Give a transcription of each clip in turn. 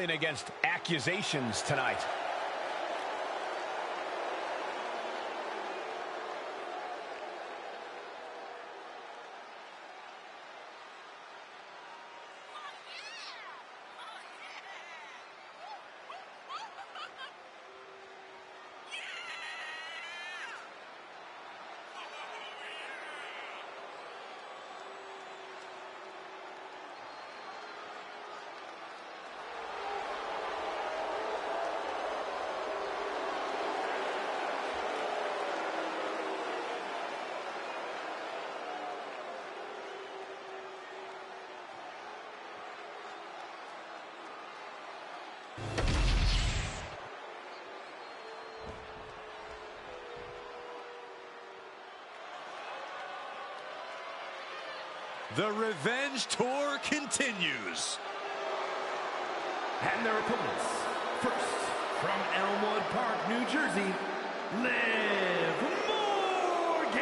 battling against accusations tonight. The revenge tour continues. And their opponents, first, from Elmwood Park, New Jersey, Liv Morgan.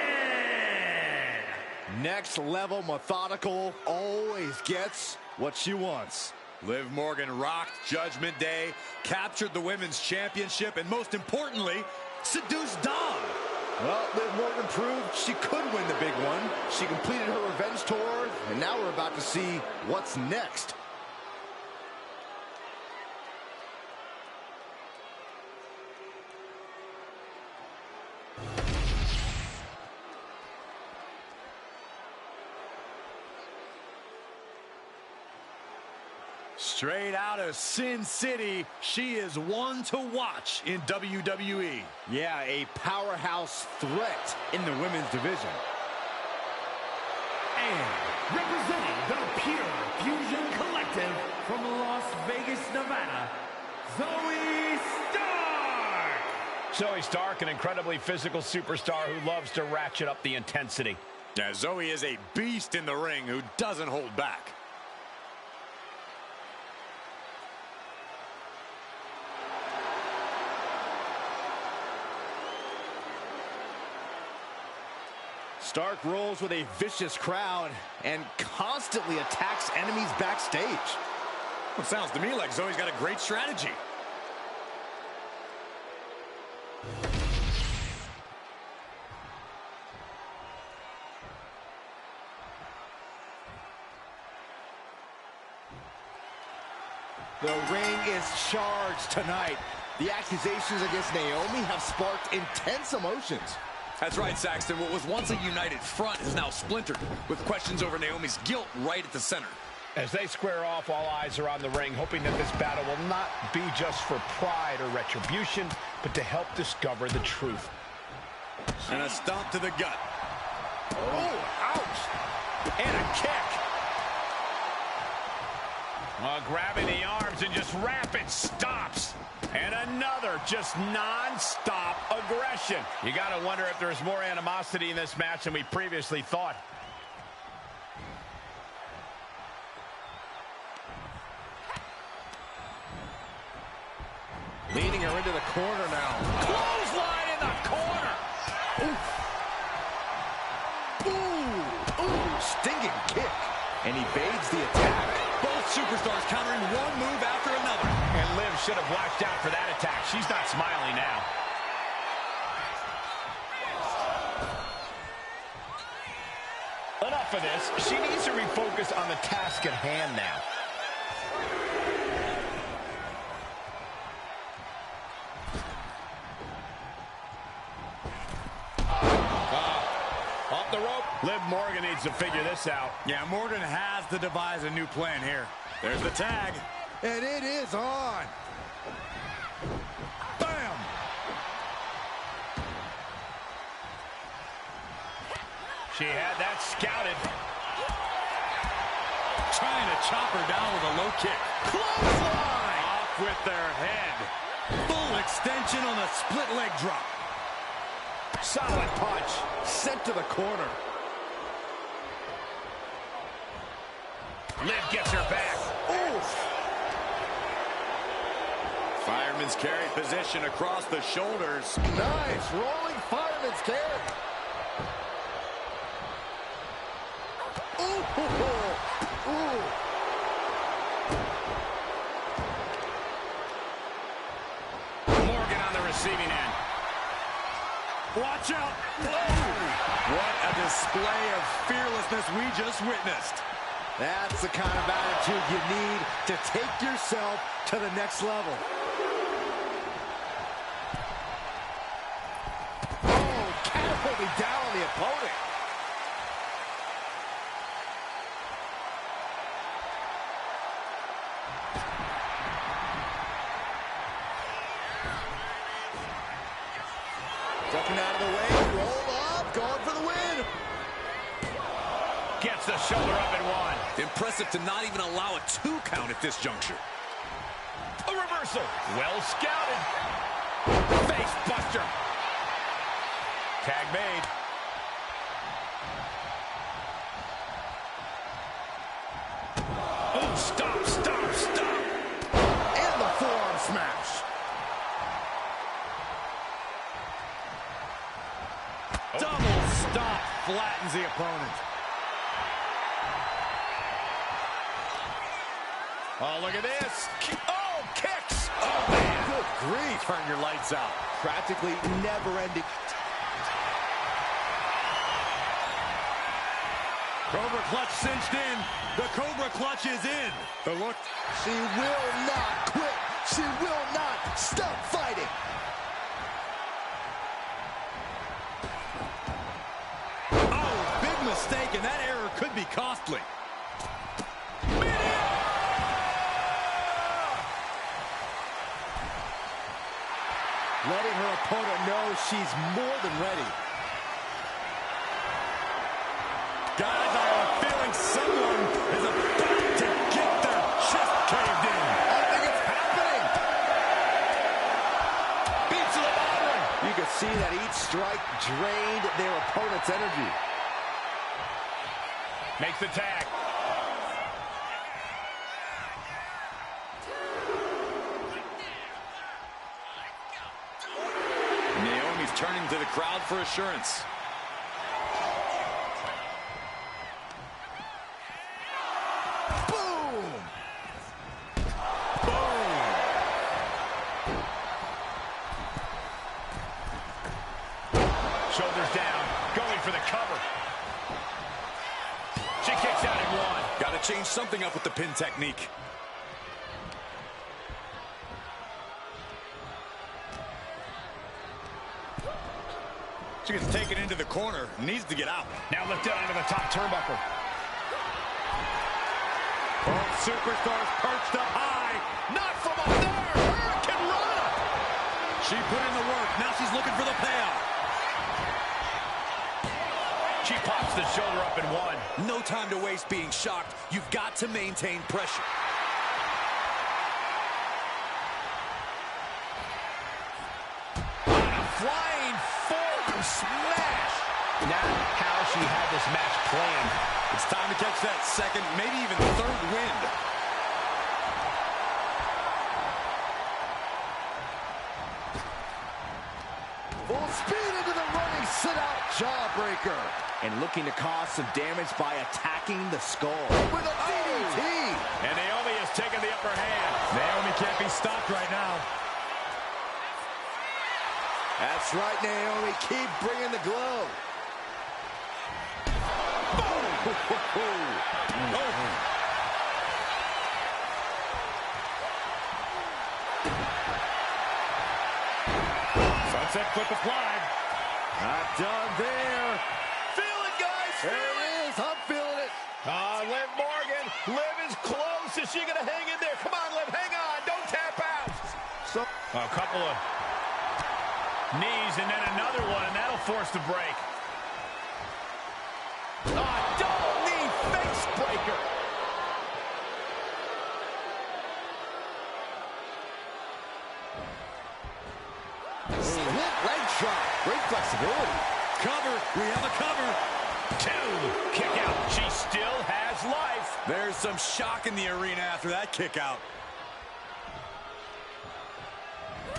Next level methodical, always gets what she wants. Liv Morgan rocked Judgment Day, captured the Women's Championship, and most importantly, seduced Dom. Well, Liv Morgan proved she could win the big one. She completed her revenge tour, and now we're about to see what's next. Straight out of Sin City, she is one to watch in WWE. Yeah, a powerhouse threat in the women's division. And representing the Pure Fusion Collective from Las Vegas, Nevada, Zoe Stark. Zoe Stark, an incredibly physical superstar who loves to ratchet up the intensity. Yeah, Zoe is a beast in the ring who doesn't hold back. Stark rolls with a vicious crowd and constantly attacks enemies backstage. Well, it sounds to me like Zoe's got a great strategy. The ring is charged tonight. The accusations against Naomi have sparked intense emotions. That's right, Saxton. What was once a united front is now splintered, with questions over Naomi's guilt right at the center. As they square off, all eyes are on the ring, hoping that this battle will not be just for pride or retribution, but to help discover the truth. And a stomp to the gut. Oh, ouch! And a kick. Grabbing the arms and just rapid stops. And another just non-stop aggression. You got to wonder if there's more animosity in this match than we previously thought. Leading her into the corner now. Clothesline in the corner. Ooh, ooh, stinging kick. And evades the attack. Both superstars countering one move after another. And Liv should have blacked out for that attack. She's not smiling now. Enough of this. She needs to refocus on the task at hand now. Off the rope. Liv Morgan needs to figure this out. Yeah, Morgan has to devise a new plan here. There's the tag. And it is on. Bam! She had that scouted. Trying to chop her down with a low kick. Clothesline! Off with their head. Full extension on the split leg drop. Solid punch. Sent to the corner. Liv gets her back. Oof! Fireman's carry position across the shoulders. Nice rolling fireman's carry. Ooh, ooh, ooh. receiving end. Watch out. Whoa. What a display of fearlessness we just witnessed. That's the kind of attitude you need to take yourself to the next level. Oh, catapulting down on the opponent. Ducking out of the way, roll up, going for the win. Gets the shoulder up and one. Impressive to not even allow a 2 count at this juncture. A reversal. Well scouted. Face buster. Tag made. Oh, stop, stop, stop. And the forearm smash. Double stop flattens the opponent. Oh, look at this. Oh, kicks. Oh, man. Good grief. Turn your lights out. Practically never-ending. Cobra clutch cinched in. The Cobra clutch is in. The look. She will not quit. She will not stop fighting. Oh, big mistake, and that error could be costly. Letting her opponent know she's more than ready. Guys, I have a feeling someone is about to get their chest caved in. I think it's happening. Beats to the bottom. You can see that each strike drained their opponent's energy. Makes the tag. Naomi's turning to the crowd for assurance. Boom! Boom! Shoulders down. Going for the cover. She kicks out in one. Got to change something up with the pin technique. She gets taken into the corner. Needs to get out. Now lifted onto the top turnbuckle. Both superstars perched up high. Not from up there. Hurricane Rana. She put in the work. Now she's looking for the payoff. She pops the shoulder up in one. No time to waste being shocked. You've got to maintain pressure. On a flying forearm smash. Not how she had this match planned. It's time to catch that second, maybe even third wind. Full speed into the running sit-out jawbreaker. And looking to cause some damage by attacking the skull. With a DDT. And Naomi has taken the upper hand. Naomi can't be stopped right now. That's right, Naomi. Keep bringing the glow. Sunset flip applied. Not done there. Feel it, guys. There it is. I'm feeling it. Liv Morgan. Liv is close. Is she going to hang in there? Come on, Liv. Hang on. Don't tap out. So A couple of knees and then another one, and that'll force the break. Double knee face breaker. split leg drop. Great flexibility. Cover. We have a cover. 2. Kick out. She still has life. There's some shock in the arena after that kick out.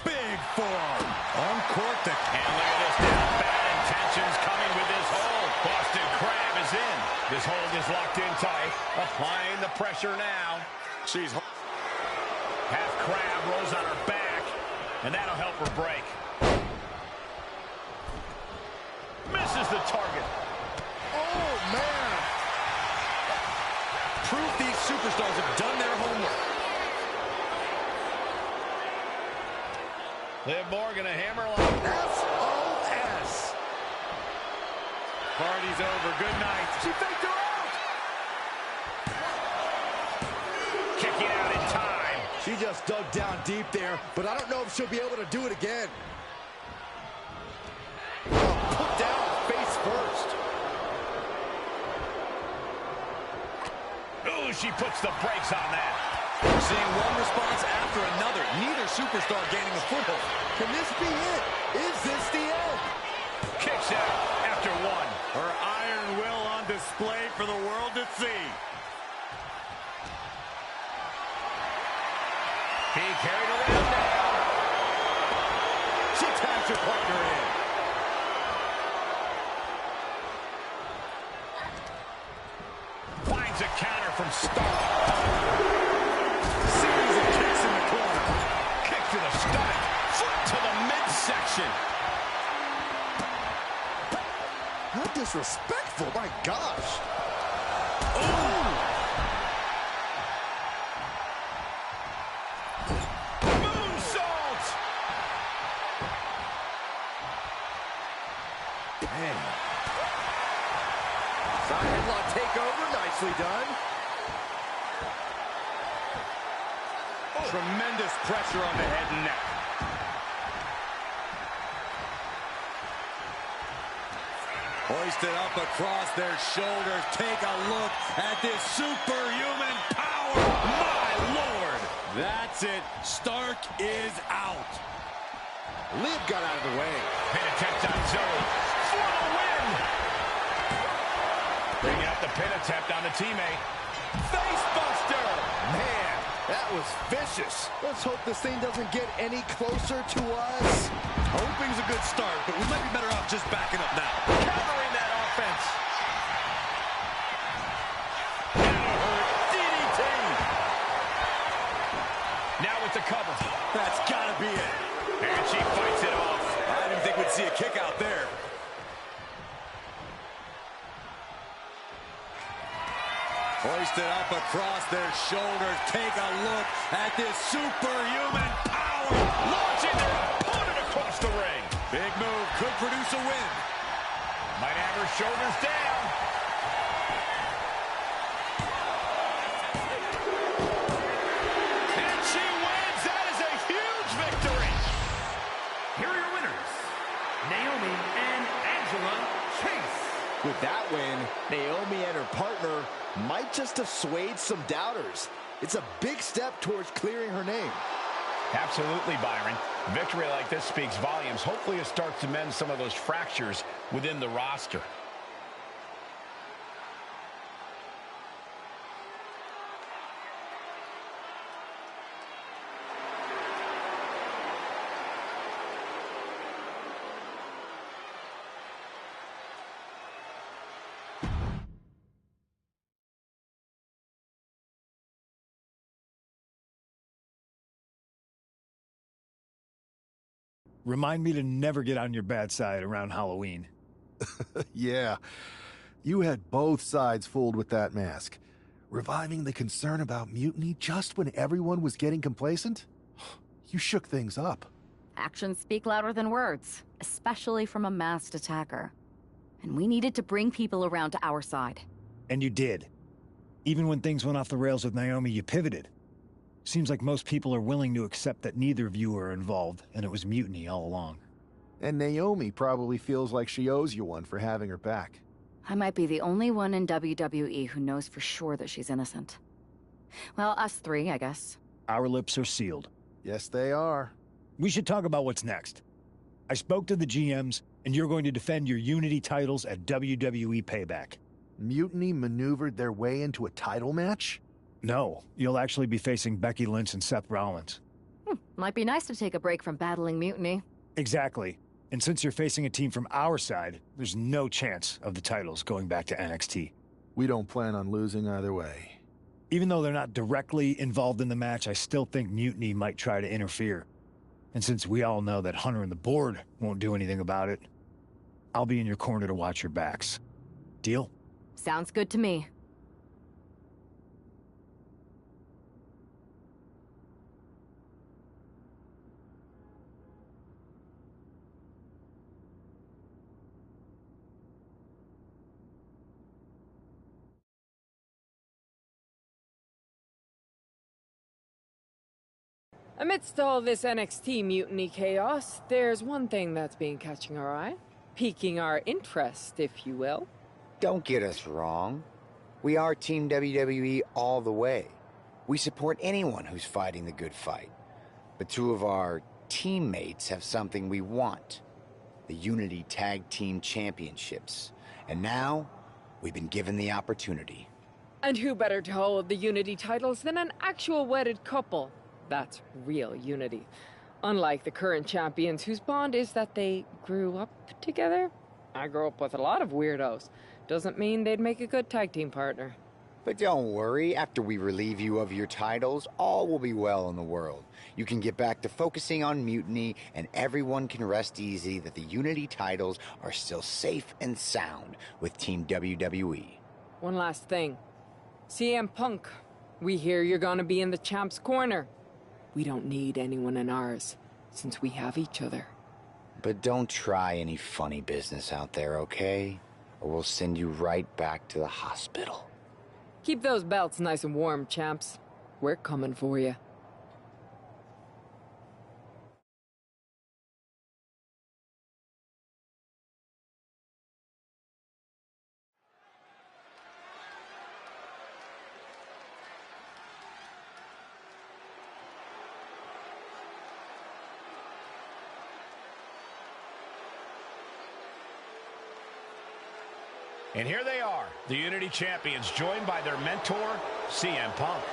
Big forearm. Uncorked it. And look at this now. Bad intentions coming with this hold. Boston Crab is in. This hold is locked in tight. Applying the pressure now. She's Half crab rolls on her back, and that'll help her break. Misses the target. Oh, man. Proof these superstars have done their homework. Liv Morgan, a hammer lock. SOS. Party's over. Good night. She faked her out. Kicking out in time. She just dug down deep there, but I don't know if she'll be able to do it again. Put down face first. Ooh, she puts the brakes on that. We're seeing one response after another. Neither superstar gaining a foothold. Can this be it? Is this the end? Kicks out after one. Her iron will on display for the world to see. He carried her down. She taps her partner in. Finds a counter from Stark. Series of kicks in the corner. Kick to the stomach. Foot to the midsection. How disrespectful, my gosh. Moonsault. Man. Side headlock takeover, nicely done. Tremendous pressure on the head and neck. Hoisted up across their shoulders. Take a look at this superhuman power. My Lord. That's it. Stark is out. Liv got out of the way. Pin attempt on Zoe. For the win. Bringing up the pin attempt on the teammate. Face buster. Man, that was vicious. Let's hope this thing doesn't get any closer to us. Hoping's a good start, but we might be better off just backing up now. Covering that offense. DDT. Now with the cover. That's gotta be it. And she fights it off. I didn't think we'd see a kick out there. Hoisted up across their shoulders. Take a look at this superhuman power. Launching their opponent across the ring. Big move. Could produce a win. Might have her shoulders down. And she wins. That is a huge victory. Here are your winners, Naomi and Angela Chase. With that win, Naomi and her partner might just assuage some doubters. It's a big step towards clearing her name. Absolutely, Byron. Victory like this speaks volumes. Hopefully it starts to mend some of those fractures within the roster. Remind me to never get on your bad side around Halloween. Yeah, you had both sides fooled with that mask. Reviving the concern about mutiny just when everyone was getting complacent? You shook things up. Actions speak louder than words, especially from a masked attacker. And we needed to bring people around to our side. And you did. Even when things went off the rails with Naomi, you pivoted. Seems like most people are willing to accept that neither of you are involved, and it was mutiny all along. And Naomi probably feels like she owes you one for having her back. I might be the only one in WWE who knows for sure that she's innocent. Well, us three, I guess. Our lips are sealed. Yes, they are. We should talk about what's next. I spoke to the GMs, and you're going to defend your Unity titles at WWE Payback. Mutiny maneuvered their way into a title match? No, you'll actually be facing Becky Lynch and Seth Rollins. Might be nice to take a break from battling mutiny. Exactly. And since you're facing a team from our side, there's no chance of the titles going back to NXT. We don't plan on losing either way. Even though they're not directly involved in the match, I still think Mutiny might try to interfere. And since we all know that Hunter and the board won't do anything about it, I'll be in your corner to watch your backs. Deal? Sounds good to me. Amidst all this NXT mutiny chaos, there's one thing that's been catching our eye. Piquing our interest, if you will. Don't get us wrong. We are Team WWE all the way. We support anyone who's fighting the good fight. But two of our teammates have something we want. The Unity Tag Team Championships. And now, we've been given the opportunity. And who better to hold the Unity titles than an actual wedded couple? That's real unity. Unlike the current champions whose bond is that they grew up together. I grew up with a lot of weirdos. Doesn't mean they'd make a good tag team partner. But don't worry, after we relieve you of your titles, all will be well in the world. You can get back to focusing on Mutiny, and everyone can rest easy that the Unity titles are still safe and sound with Team WWE. One last thing. CM Punk, we hear you're gonna be in the champ's corner. We don't need anyone in ours, since we have each other. But don't try any funny business out there, okay? Or we'll send you right back to the hospital. Keep those belts nice and warm, champs. We're coming for you. And here they are, the Unity Champions, joined by their mentor, CM Punk.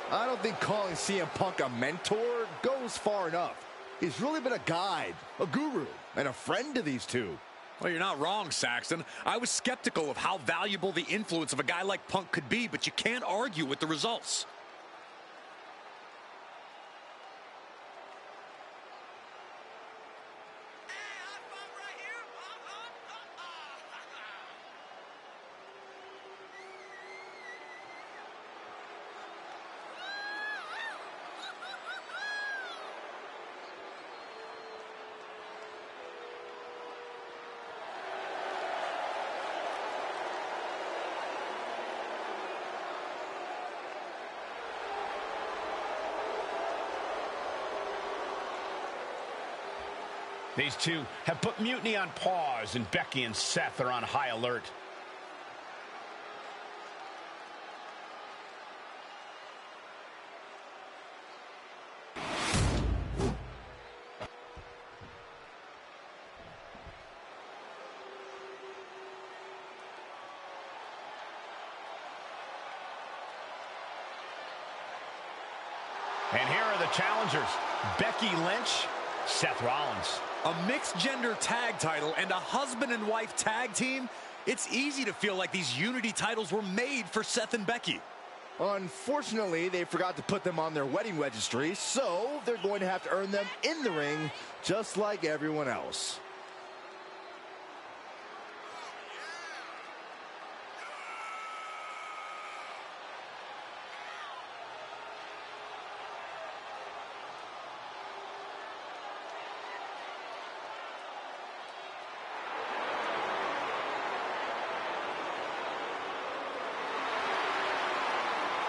I don't think calling CM Punk a mentor goes far enough. He's really been a guide, a guru, and a friend to these two. Well, you're not wrong, Saxton. I was skeptical of how valuable the influence of a guy like Punk could be, but you can't argue with the results. These two have put Mutiny on pause, and Becky and Seth are on high alert. And here are the challengers, Becky Lynch, Seth Rollins. A mixed-gender tag title and a husband and wife tag team? It's easy to feel like these Unity titles were made for Seth and Becky. Unfortunately, they forgot to put them on their wedding registry, so they're going to have to earn them in the ring, just like everyone else.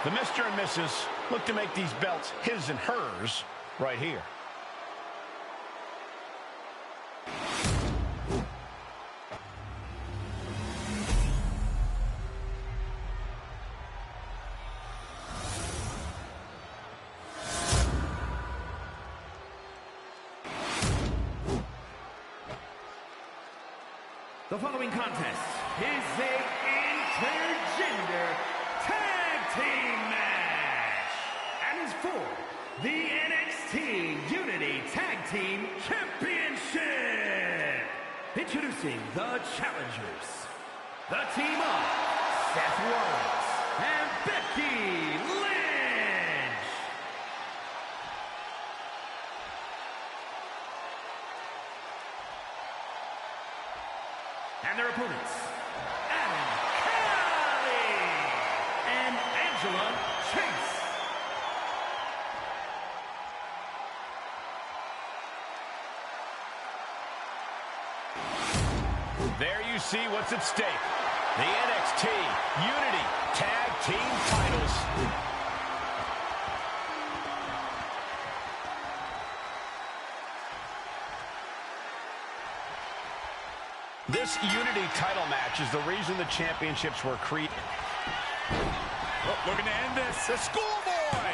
The Mr. and Mrs. look to make these belts his and hers right here. The following contest is a intergender tag team match and is for the NXT Unity Tag Team Championship. Introducing the challengers, the team of Seth Rollins and Becky Lynch. And their opponents, Adam Kelly and Angela Chase. There you see what's at stake. The NXT Unity Tag Team titles. This Unity title match is the reason the championships were created. Oh, looking to end this. A schoolboy.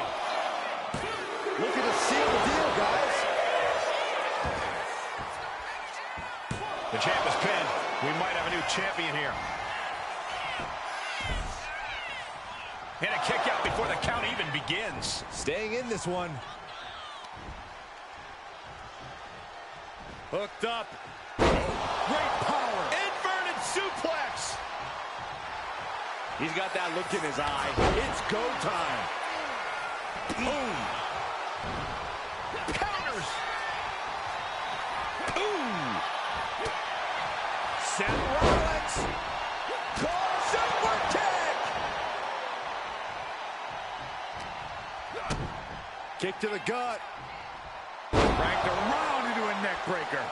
Looking to seal the deal, guys. The champ is pinned. We might have a new champion here. And a kick out before the count even begins. Staying in this one. Hooked up. Great power. Inverted suplex. He's got that look in his eye. It's go time. Boom. Counters. Ooh. Seth Rollins. Super kick. Kick to the gut. Cranked around into a neck breaker.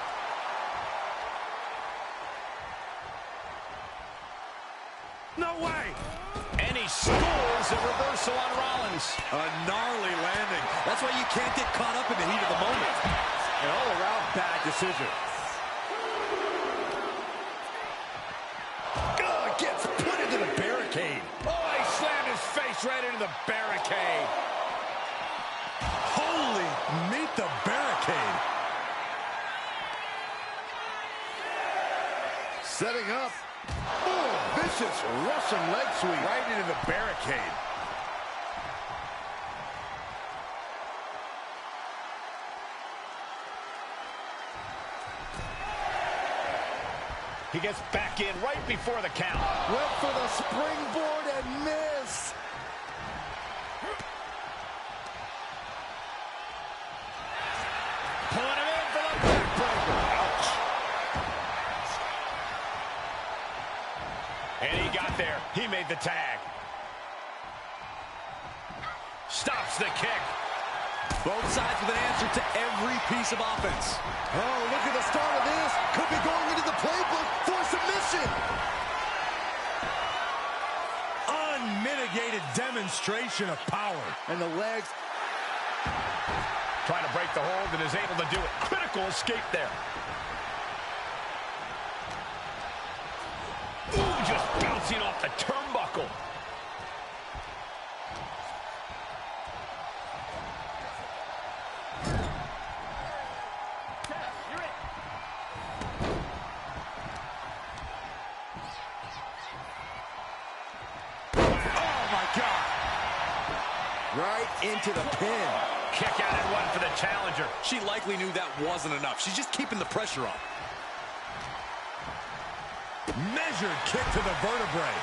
No way! And he schools a reversal on Rollins. A gnarly landing. That's why you can't get caught up in the heat of the moment. An all-around bad decision. Gets put into the barricade. Oh, he slammed his face right into the barricade. Holy, meet the barricade. Setting up. Oh, vicious Russian leg sweep. Right into the barricade. He gets back in right before the count. Went for the springboard and missed. Pulling him in for the backbreaker. Ouch. And he got there. He made the tag. Stops the kick. Both sides with an answer to every piece of offense. Oh, look at the start of this. Could be going into the playbook for submission. Unmitigated demonstration of power. And the legs. Trying to break the hold and is able to do it. Critical escape there. Ooh, just bouncing off the turnbuckle. Right into the pin. Kick out and one for the challenger. She likely knew that wasn't enough. She's just keeping the pressure on. Measured kick to the vertebrae.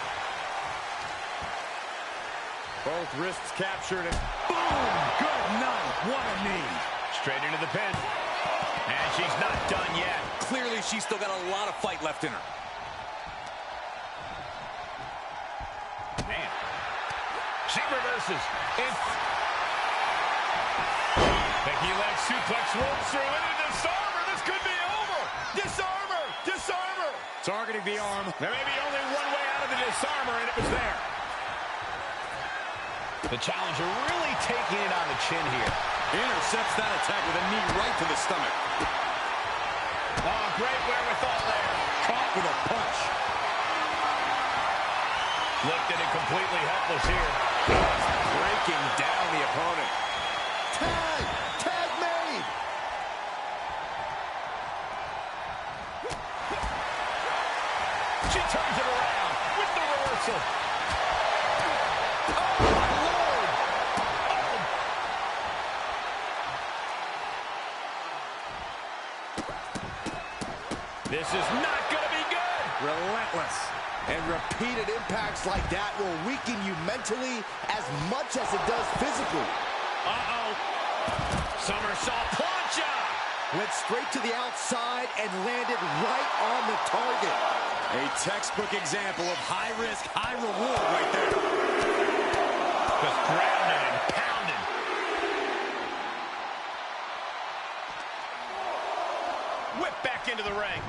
Both wrists captured and Boom! Good night. What a knee. Straight into the pin. And she's not done yet. Clearly, she's still got a lot of fight left in her. Man. She reverses. Becky leg suplex rolls through into disarmer. This could be over. Disarmer. Disarmer. Targeting the arm. There may be only one way out of the disarmer, and it was there. The challenger really taking it on the chin here. Intercepts that attack with a knee right to the stomach. Oh, great wherewithal there. Caught with a punch. Looked at it completely helpless here. Breaking down the opponent. tag! Tag made! She turns it around with the reversal. This is not going to be good. Relentless. And repeated impacts like that will weaken you mentally as much as it does physically. Uh-oh. Somersault plancha. Went straight to the outside and landed right on the target. A textbook example of high risk, high reward right there. Just grounded and pounded. Whip back into the ring.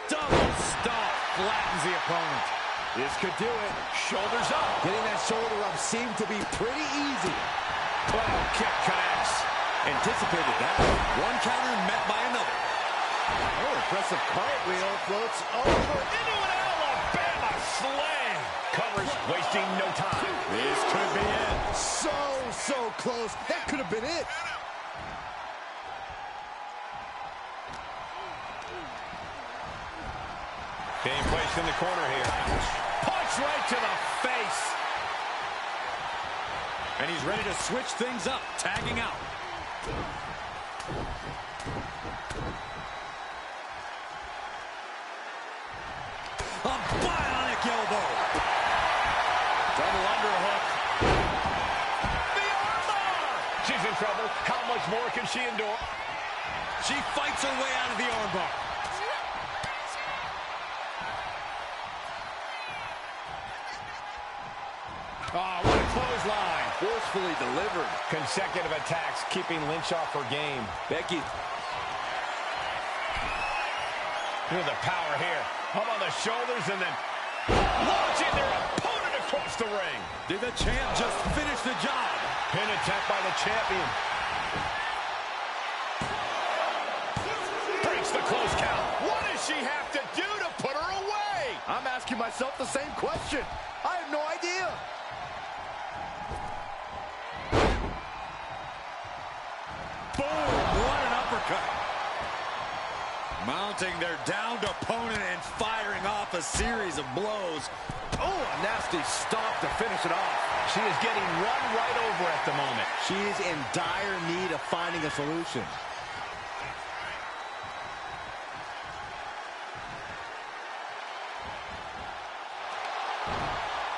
Double stomp flattens the opponent. This could do it. Shoulders up. Getting that shoulder up seemed to be pretty easy. Oh, kick connects. Anticipated that. One counter met by another. Oh, impressive cartwheel. Floats over Into an Alabama slam. Covers, wasting no time. This could be it. so close. That could have been it. Being placed in the corner here. Punch right to the face. And he's ready to switch things up, tagging out. A bionic elbow. Double underhook. The armbar. She's in trouble. How much more can she endure? She fights her way out of the armbar. Oh, what a clothesline. Forcefully delivered. Consecutive attacks, keeping Lynch off her game. Becky. Look at the power here. Up on the shoulders and then launching their opponent across the ring. Did the champ just finish the job? Pin attempt by the champion. Breaks the close count. What does she have to do to put her away? I'm asking myself the same question. I have no idea. Boom! What an uppercut. Mounting their downed opponent and firing off a series of blows. Oh, a nasty stomp to finish it off. She is getting run right over at the moment. She is in dire need of finding a solution.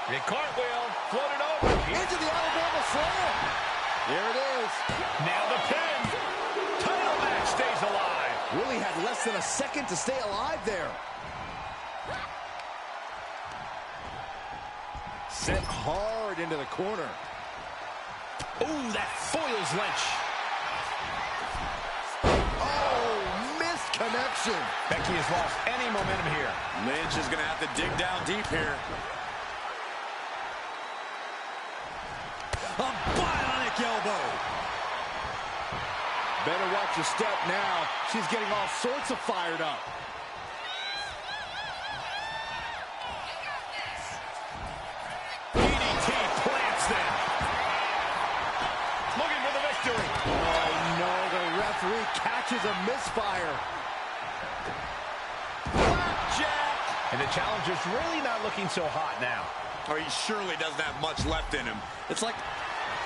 The cartwheel floated over. Into the Alabama slam. Here it is. Now the pin. Title match stays alive. Really had less than a second to stay alive there. Sent hard into the corner. Ooh, that foils Lynch. Oh, missed connection. Becky has lost any momentum here. Lynch is going to have to dig down deep here. A bionic elbow. Better watch your step now. She's getting all sorts of fired up. DDT plants them. Looking for the victory. Oh, no, the referee catches a misfire. Flapjack. And the challenger's really not looking so hot now. Oh, he surely doesn't have much left in him. It's like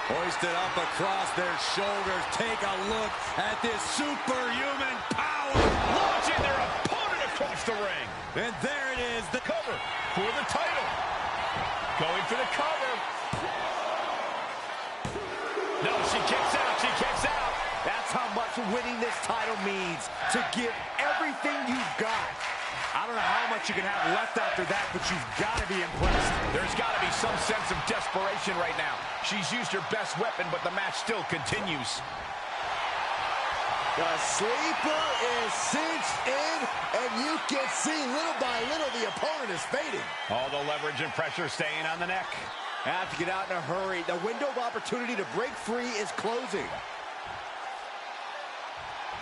hoisted up across their shoulders. Take a look at this superhuman power. Launching their opponent across the ring. And there it is, the Cover for the title. Going for the cover. No, she kicks out. She kicks out. That's how much winning this title means. To give everything you've got. I don't know how much you can have left after that, but you've got to be impressed. There's got to be some sense of desperation right now. She's used her best weapon, but the match still continues. The sleeper is cinched in, and you can see little by little the opponent is fading. All the leverage and pressure staying on the neck. Have to get out in a hurry. The window of opportunity to break free is closing.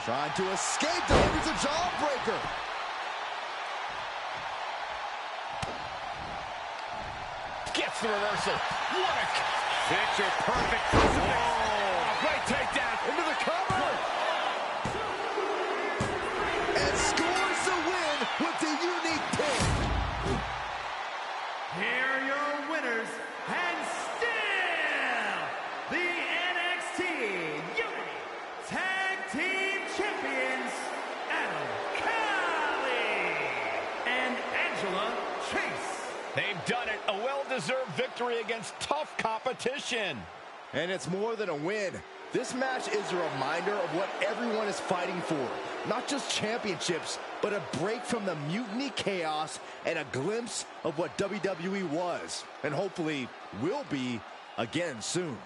Trying to escape, delivers a jawbreaker. Gets the reversal. What a Picture perfect. oh, great takedown. Into the cover. And scores the win with the unique pin. Here are your winners, and still the NXT Unity Tag Team Champions, Adam Cali and Angela Chase. They've done it. A well-deserved victory against tough competition. And it's more than a win. This match is a reminder of what everyone is fighting for. Not just championships, but a break from the mutiny chaos and a glimpse of what WWE was, and hopefully will be again soon.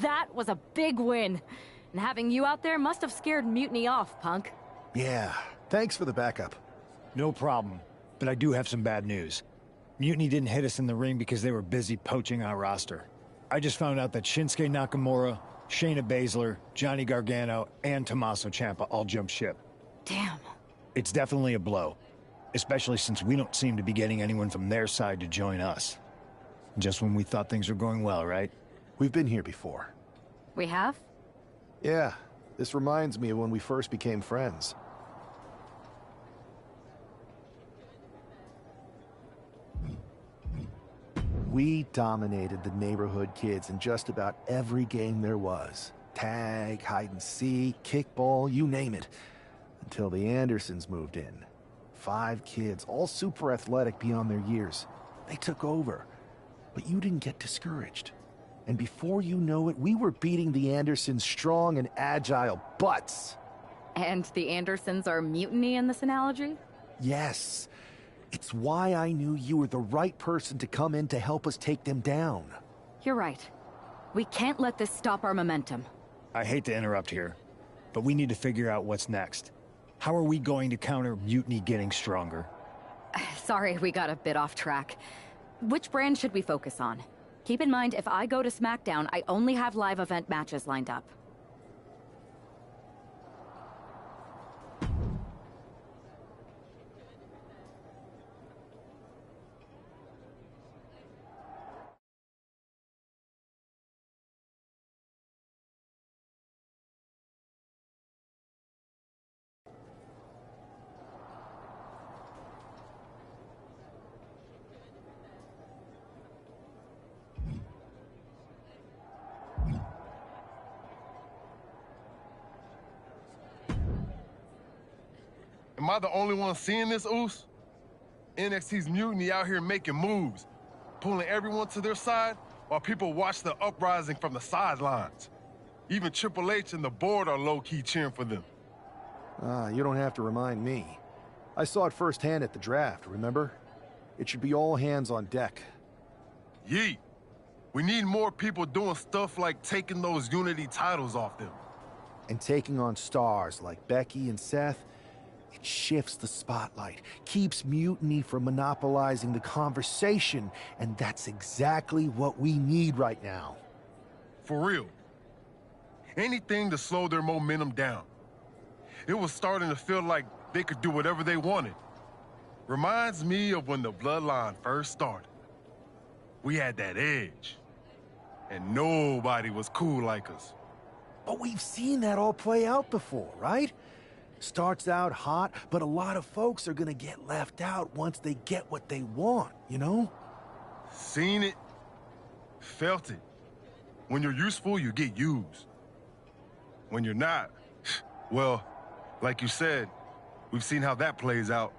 That was a big win. And having you out there must have scared Mutiny off, Punk. Yeah, thanks for the backup. No problem. But I do have some bad news. Mutiny didn't hit us in the ring because they were busy poaching our roster. I just found out that Shinsuke Nakamura, Shayna Baszler, Johnny Gargano, and Tommaso Ciampa all jumped ship. Damn. It's definitely a blow. Especially since we don't seem to be getting anyone from their side to join us. Just when we thought things were going well, right? We've been here before. We have? Yeah, this reminds me of when we first became friends. We dominated the neighborhood kids in just about every game there was. Tag, hide and seek, kickball, you name it. Until the Andersons moved in. 5 kids, all super athletic beyond their years. They took over. But you didn't get discouraged. And before you know it, we were beating the Andersons' strong and agile butts. And the Andersons are Mutiny in this analogy? Yes. It's why I knew you were the right person to come in to help us take them down. You're right. We can't let this stop our momentum. I hate to interrupt here, but we need to figure out what's next. How are we going to counter Mutiny getting stronger? Sorry, we got a bit off track. Which brand should we focus on? Keep in mind, if I go to SmackDown, I only have live event matches lined up. Am I the only one seeing this, Oos? NXT's Mutiny out here making moves, pulling everyone to their side while people watch the uprising from the sidelines. Even Triple H and the board are low-key cheering for them. You don't have to remind me. I saw it firsthand at the draft, remember? It should be all hands on deck. Yeet. We need more people doing stuff like taking those Unity titles off them. And taking on stars like Becky and Seth, it shifts the spotlight, keeps Mutiny from monopolizing the conversation, and that's exactly what we need right now. For real. Anything to slow their momentum down. It was starting to feel like they could do whatever they wanted. Reminds me of when the Bloodline first started. We had that edge. And nobody was cool like us. But we've seen that all play out before, right? Starts out hot, but a lot of folks are gonna get left out once they get what they want, you know? Seen it. Felt it. When you're useful, you get used. When you're not, well, like you said, we've seen how that plays out.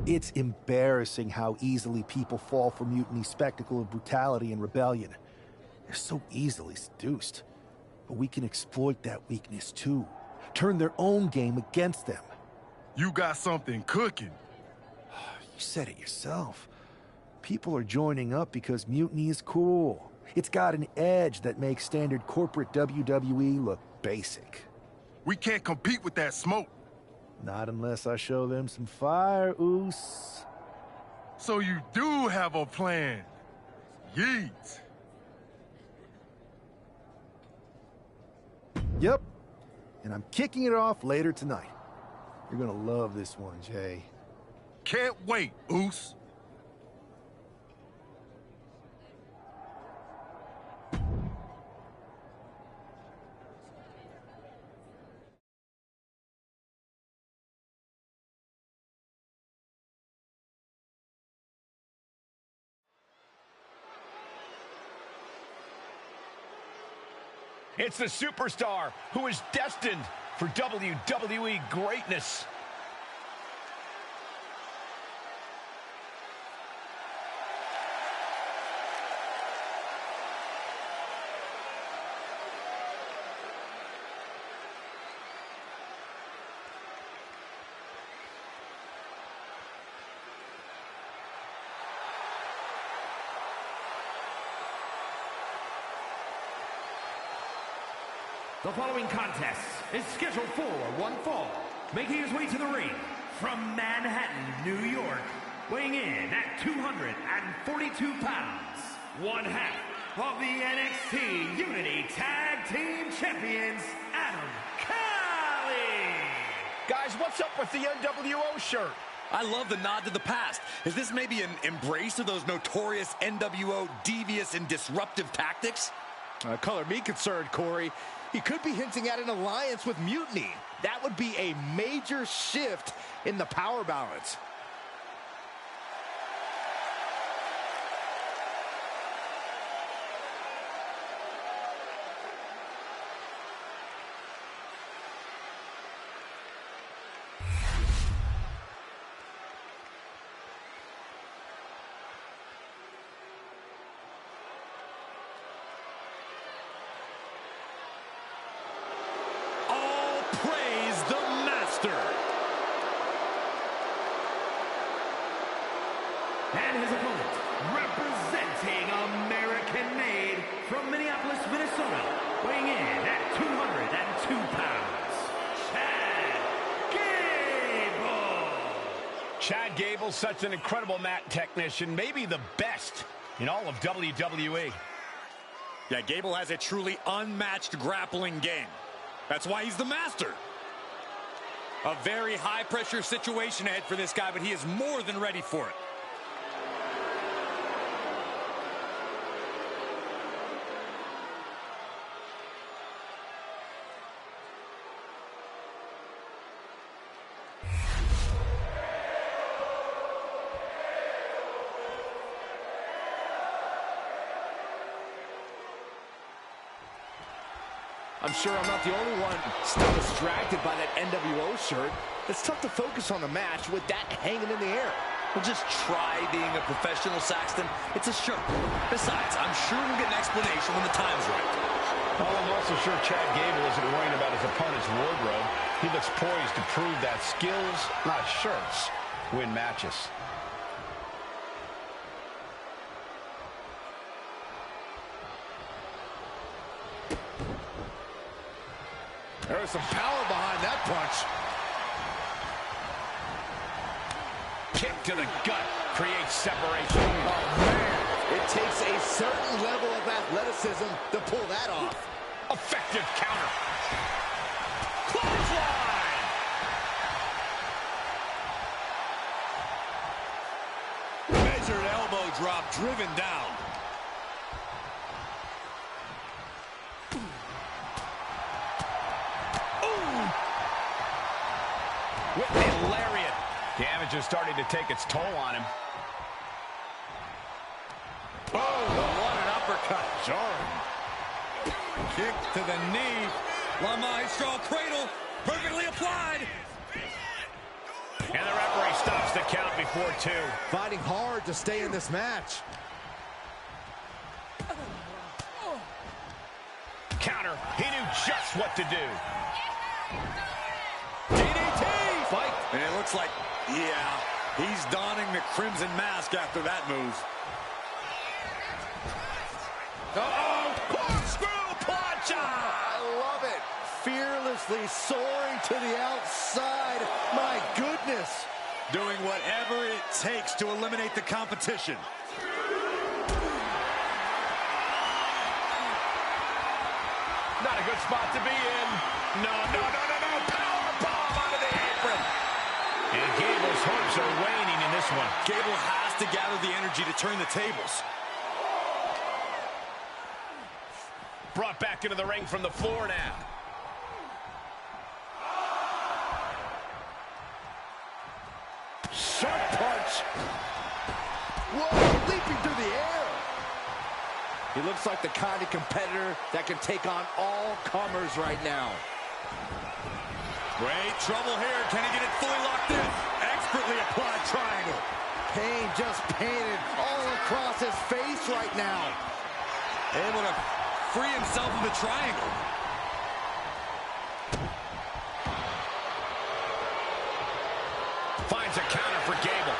It's embarrassing how easily people fall for Mutiny's spectacle of brutality and rebellion. They're so easily seduced. But we can exploit that weakness too. Turn their own game against them. You got something cooking. You said it yourself. People are joining up because Mutiny is cool. It's got an edge that makes standard corporate WWE look basic. We can't compete with that smoke. Not unless I show them some fire, Oos. So you do have a plan. Yeet. Yep. And I'm kicking it off later tonight. You're gonna love this one, Jay. Can't wait, Oos. It's the superstar who is destined for WWE greatness. The following contest is scheduled for one fall, making his way to the ring from Manhattan, New York, weighing in at 242 pounds, one half of the NXT Unity Tag Team Champions, Adam Cole. Guys, what's up with the NWO shirt? I love the nod to the past. Is this maybe an embrace of those notorious NWO devious and disruptive tactics? Color me concerned, Corey. He could be hinting at an alliance with Mutiny. That would be a major shift in the power balance. And his opponent, representing American-made from Minneapolis, Minnesota, weighing in at 202 pounds, Chad Gable. Chad Gable's such an incredible mat technician, maybe the best in all of WWE. Yeah, Gable has a truly unmatched grappling game. That's why he's the master. A very high-pressure situation ahead for this guy, but he is more than ready for it. I'm sure I'm not the only one still distracted by that NWO shirt. It's tough to focus on the match with that hanging in the air. Well, just try being a professional, Saxton. It's a shirt. Besides, I'm sure we'll get an explanation when the time's right. Well, I'm also sure Chad Gable isn't worrying about his opponent's wardrobe. He looks poised to prove that skills, not shirts, win matches. There was some power behind that punch. Kick to the gut creates separation. Oh, man. It takes a certain level of athleticism to pull that off. Effective counter. Clothesline! Measured elbow drop driven down. With the lariat. Damage is starting to take its toll on him. Oh, what an uppercut. Jarring. Kick to the knee. La Maestro cradle. Perfectly applied. And the referee stops the count before 2. Fighting hard to stay in this match. Counter. He knew just what to do. DDT! Fight. And it looks like, yeah, he's donning the crimson mask after that move. Uh-oh! Corkscrew plancha! I love it. Fearlessly soaring to the outside. My goodness. Doing whatever it takes to eliminate the competition. Not a good spot to be in. No. Power bomb out of the apron. And Gable's hopes are waning in this one. Gable has to gather the energy to turn the tables. Brought back into the ring from the floor now. Sharp punch. Whoa, leaping through the air. He looks like the kind of competitor that can take on all comers right now. Great trouble here. Can he get it fully locked in? Expertly applied triangle. Pain just painted all across his face right now. Able to free himself of the triangle. Finds a counter for Gable.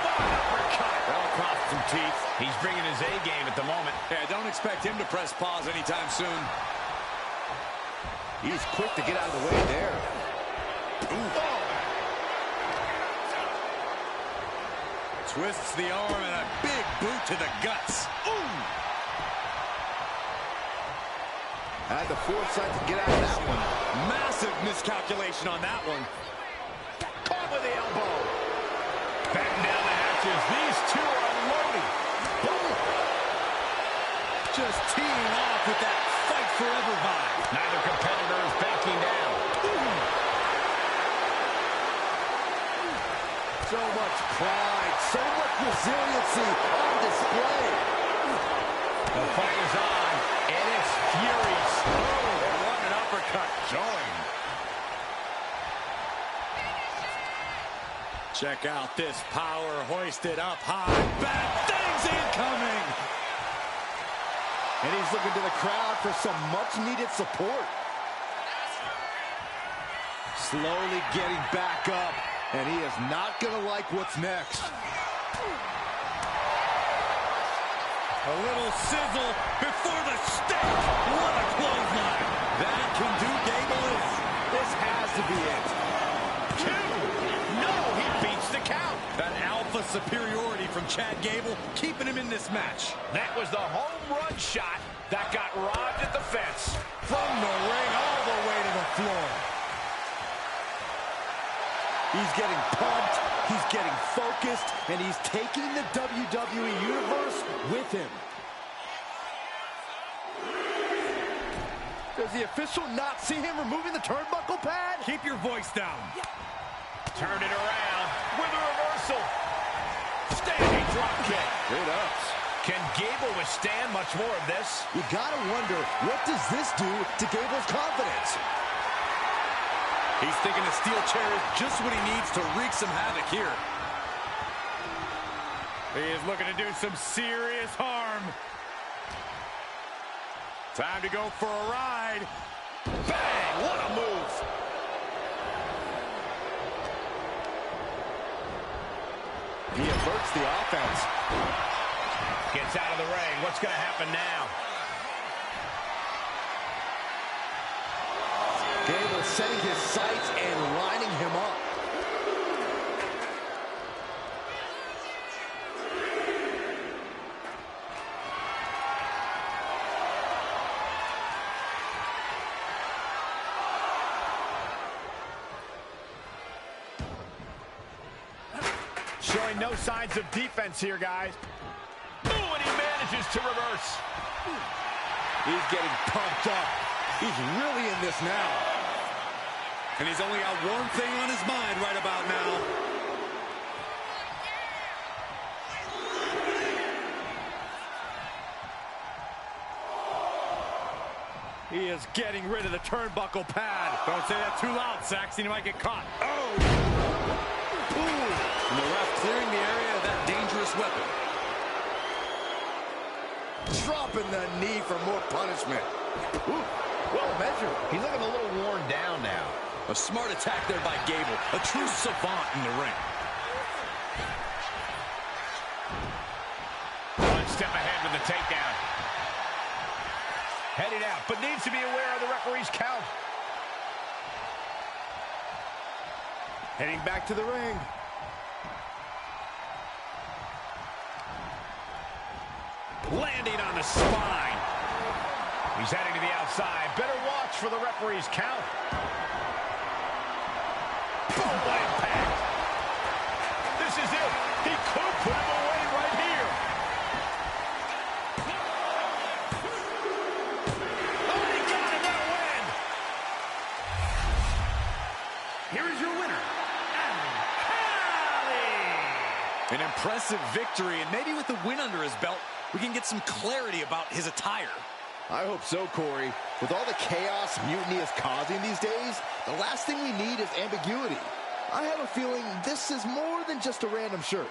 Uppercut. That'll cost some teeth. He's bringing his A game at the moment. Yeah, don't expect him to press pause anytime soon. He's quick to get out of the way there. Ooh. Oh. Twists the arm and a big boot to the guts. Ooh. Had the foresight to get out of that one. Massive miscalculation on that one. Caught with the elbow. Batten down the hatches. These two are loaded. Boom. Just teeing off with that fight forever vibe. Neither competitor is backing down. So much pride, so much resiliency on display. The fight is on, and it's furious. Oh, what an uppercut showing. Check out this power hoisted up high. Bad things incoming. And he's looking to the crowd for some much-needed support. Slowly getting back up, and he is not going to like what's next. A little sizzle before the stake. What a clothesline. That can do Gable in. This has to be it. No, he beats the count. That alpha superiority from Chad Gable, keeping him in this match. That was the home run shot that got robbed at the fence. From the ring all the way to the floor. He's getting pumped, he's getting focused, and he's taking the WWE Universe with him. Does the official not see him removing the turnbuckle pad? Keep your voice down. Turn it around with a reversal. Standing drop kick. It ups. Can Gable withstand much more of this? You gotta wonder, what does this do to Gable's confidence? He's thinking a steel chair is just what he needs to wreak some havoc here. He is looking to do some serious harm. Time to go for a ride. Bang! What a move! He averts the offense. Gets out of the ring. What's going to happen now? Gable setting his sights and lining him up. Showing no signs of defense here, guys. Ooh, and he manages to reverse. He's getting pumped up. He's really in this now. And he's only got one thing on his mind right about now. He is getting rid of the turnbuckle pad. Don't say that too loud, Saxon. You might get caught. Oh! Ooh! And the ref clearing the area of that dangerous weapon. Dropping the knee for more punishment. Ooh, well measured. He's looking a little worn down now. A smart attack there by Gable. A true savant in the ring. One step ahead with the takedown. Heading out, but needs to be aware of the referee's count. Heading back to the ring. Landing on the spine. He's heading to the outside. Better watch for the referee's count. Boom, what impact. This is it. He could put him away right here. Oh, he got him. What a win. Here is your winner, Adam Cali. An impressive victory, and maybe with the win under his belt, we can get some clarity about his attire. I hope so, Corey. With all the chaos Mutiny is causing these days, the last thing we need is ambiguity. I have a feeling this is more than just a random shirt.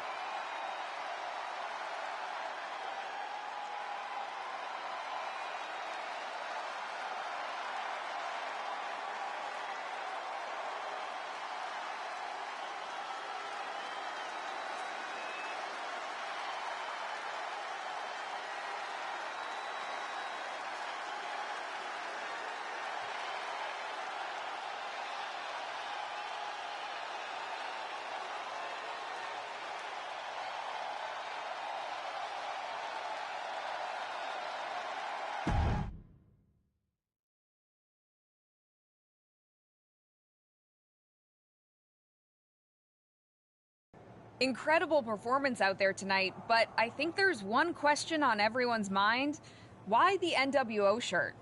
Incredible performance out there tonight, but I think there's one question on everyone's mind. Why the NWO shirt?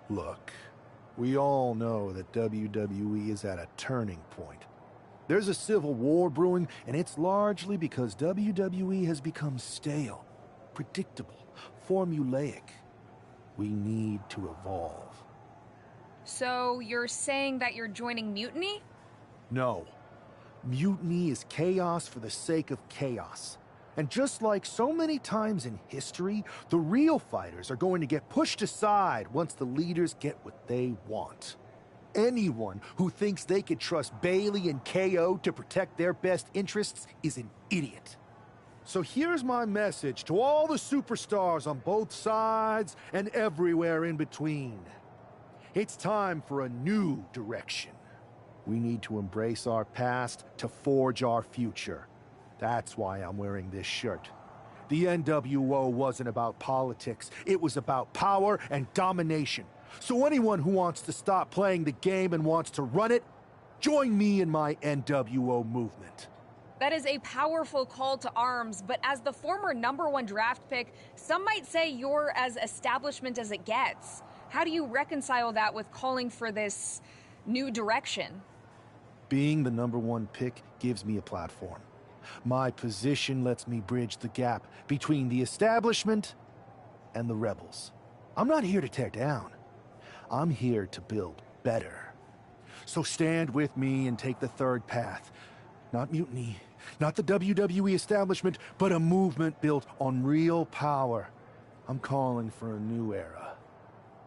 Look, we all know that WWE is at a turning point. There's a civil war brewing, and it's largely because WWE has become stale, predictable, formulaic. We need to evolve. So you're saying that you're joining Mutiny? No. Mutiny is chaos for the sake of chaos. And just like so many times in history, the real fighters are going to get pushed aside once the leaders get what they want. Anyone who thinks they could trust Bailey and KO to protect their best interests is an idiot. So here's my message to all the superstars on both sides and everywhere in between. It's time for a new direction. We need to embrace our past to forge our future. That's why I'm wearing this shirt. The NWO wasn't about politics. It was about power and domination. So anyone who wants to stop playing the game and wants to run it, join me in my NWO movement. That is a powerful call to arms, but as the former #1 draft pick, some might say you're as establishment as it gets. How do you reconcile that with calling for this new direction? Being the #1 pick gives me a platform. My position lets me bridge the gap between the establishment and the rebels. I'm not here to tear down. I'm here to build better. So stand with me and take the third path. Not mutiny, not the WWE establishment, but a movement built on real power. I'm calling for a new era.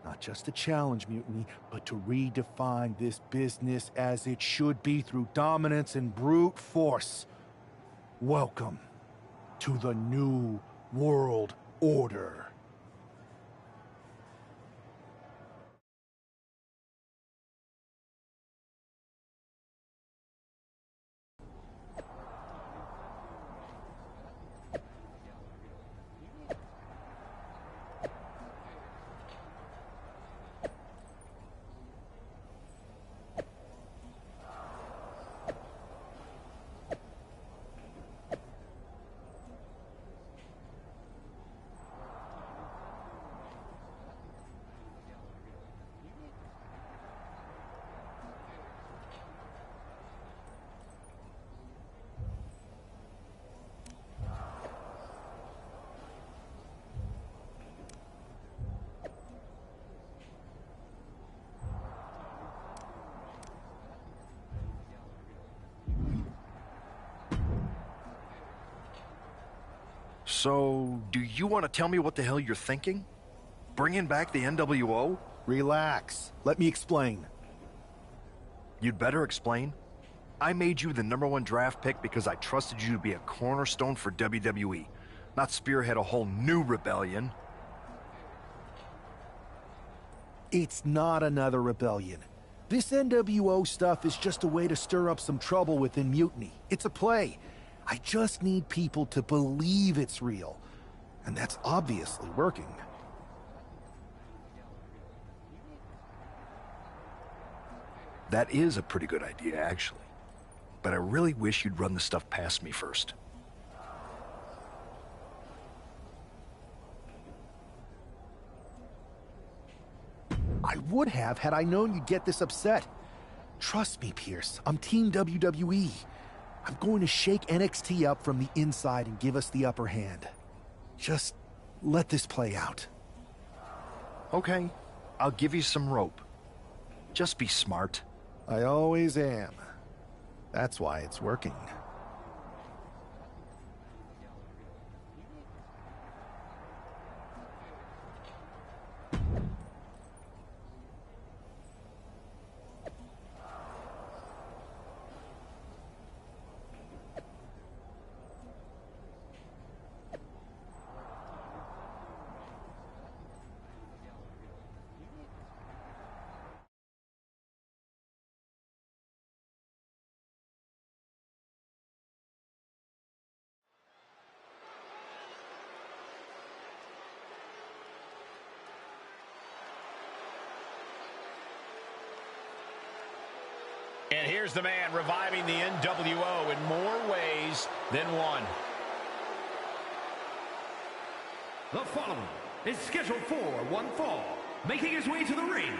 Not just to challenge mutiny, but to redefine this business as it should be through dominance and brute force. Welcome to the New World Order. So, do you want to tell me what the hell you're thinking? Bringing back the NWO? Relax. Let me explain. You'd better explain. I made you the #1 draft pick because I trusted you to be a cornerstone for WWE, not spearhead a whole new rebellion. It's not another rebellion. This NWO stuff is just a way to stir up some trouble within Mutiny. It's a play. I just need people to believe it's real. And that's obviously working. That is a pretty good idea, actually. But I really wish you'd run the stuff past me first. I would have had I known you'd get this upset. Trust me, Pierce. I'm Team WWE. I'm going to shake NXT up from the inside and give us the upper hand. Just let this play out. Okay, I'll give you some rope. Just be smart. I always am. That's why it's working. And here's the man reviving the NWO in more ways than one. The following is scheduled for one fall, making his way to the ring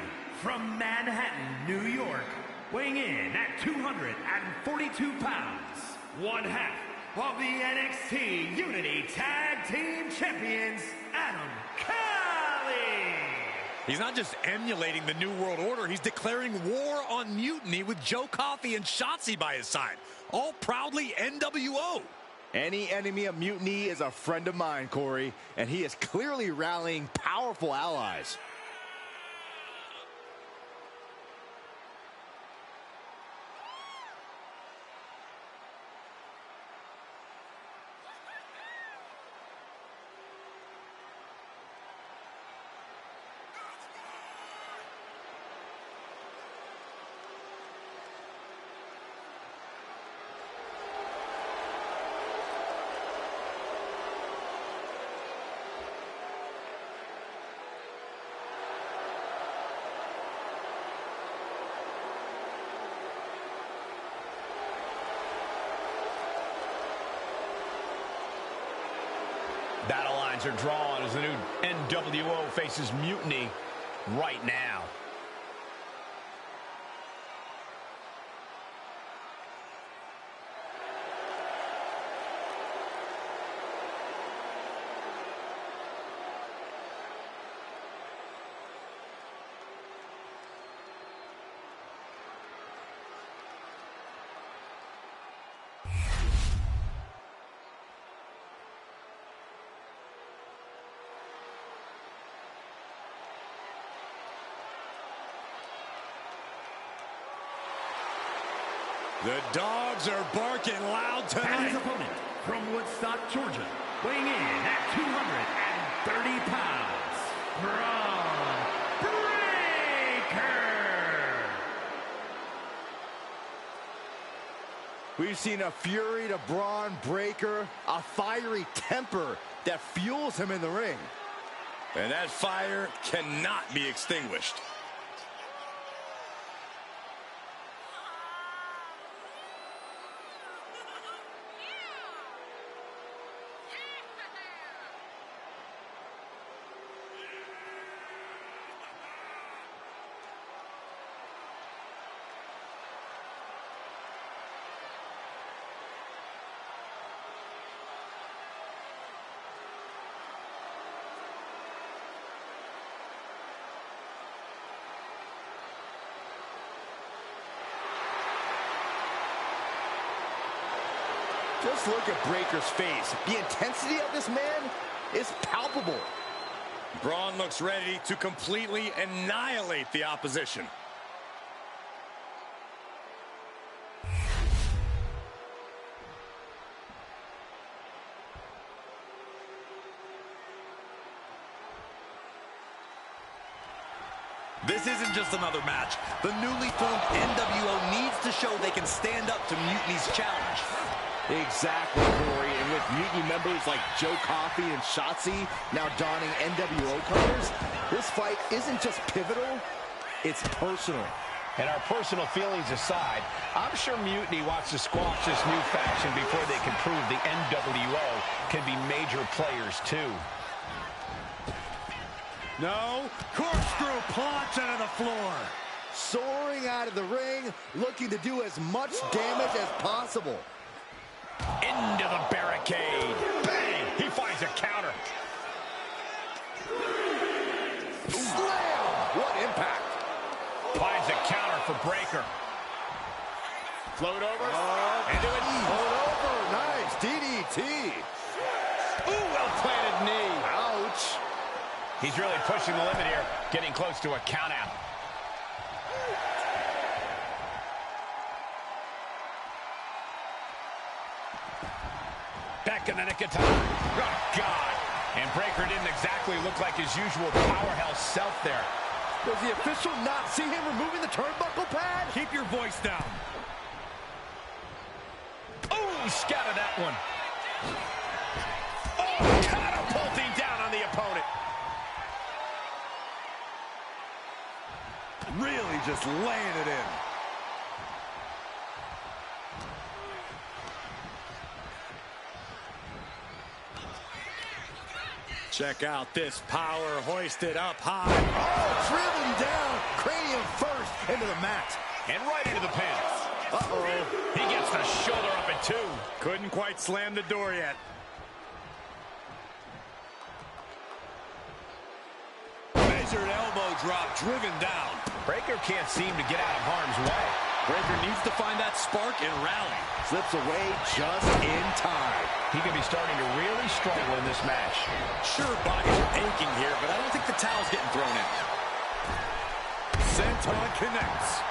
from Manhattan, New York, weighing in at 242 pounds, one half of the NXT Unity Tag Team Champions, Adam Cole. He's not just emulating the New World Order, he's declaring war on Mutiny with Joe Coffey and Shotzi by his side. All proudly NWO. Any enemy of Mutiny is a friend of mine, Corey, and he is clearly rallying powerful allies. Battle lines are drawn as the new NWO faces Mutiny right now. The dogs are barking loud And tonight. his opponent from Woodstock, Georgia, weighing in at 230 pounds, Braun Breaker. We've seen a fury to Braun Breaker, a fiery temper that fuels him in the ring. And that fire cannot be extinguished. Just look at Breaker's face. The intensity of this man is palpable. Braun looks ready to completely annihilate the opposition. This isn't just another match. The newly formed NWO needs to show they can stand up to Mutiny's challenge. Exactly, Corey. And with Mutiny members like Joe Coffey and Shotzi now donning NWO colors, this fight isn't just pivotal, it's personal. And our personal feelings aside, I'm sure Mutiny wants to squash this new faction before they can prove the NWO can be major players too. No, corkscrew plunge out of the floor. Soaring out of the ring, looking to do as much damage as possible. Into the barricade. Bang! He finds a counter. Slam! What impact! Finds a counter for Breaker. Float over. Into it. Float over. Nice. DDT. Ooh, well-planted knee. Ouch. He's really pushing the limit here, getting close to a count-out. Back in the nick of time. Oh, God. And Breaker didn't exactly look like his usual powerhouse self there. Does the official not see him removing the turnbuckle pad? Keep your voice down. Oh, scattered that one. Oh, catapulting down on the opponent. Really just laying it in. Check out this power hoisted up high. Oh, driven down, cranium first into the mat. And right into the pin. Uh-oh. He gets the shoulder up at 2. Couldn't quite slam the door yet. Measured elbow drop, driven down. Breaker can't seem to get out of harm's way. Breaker needs to find that spark and rally. Slips away just in time. He could be starting to really struggle in this match. Sure, bodies are aching here, but I don't think the towel's getting thrown in. Senton connects.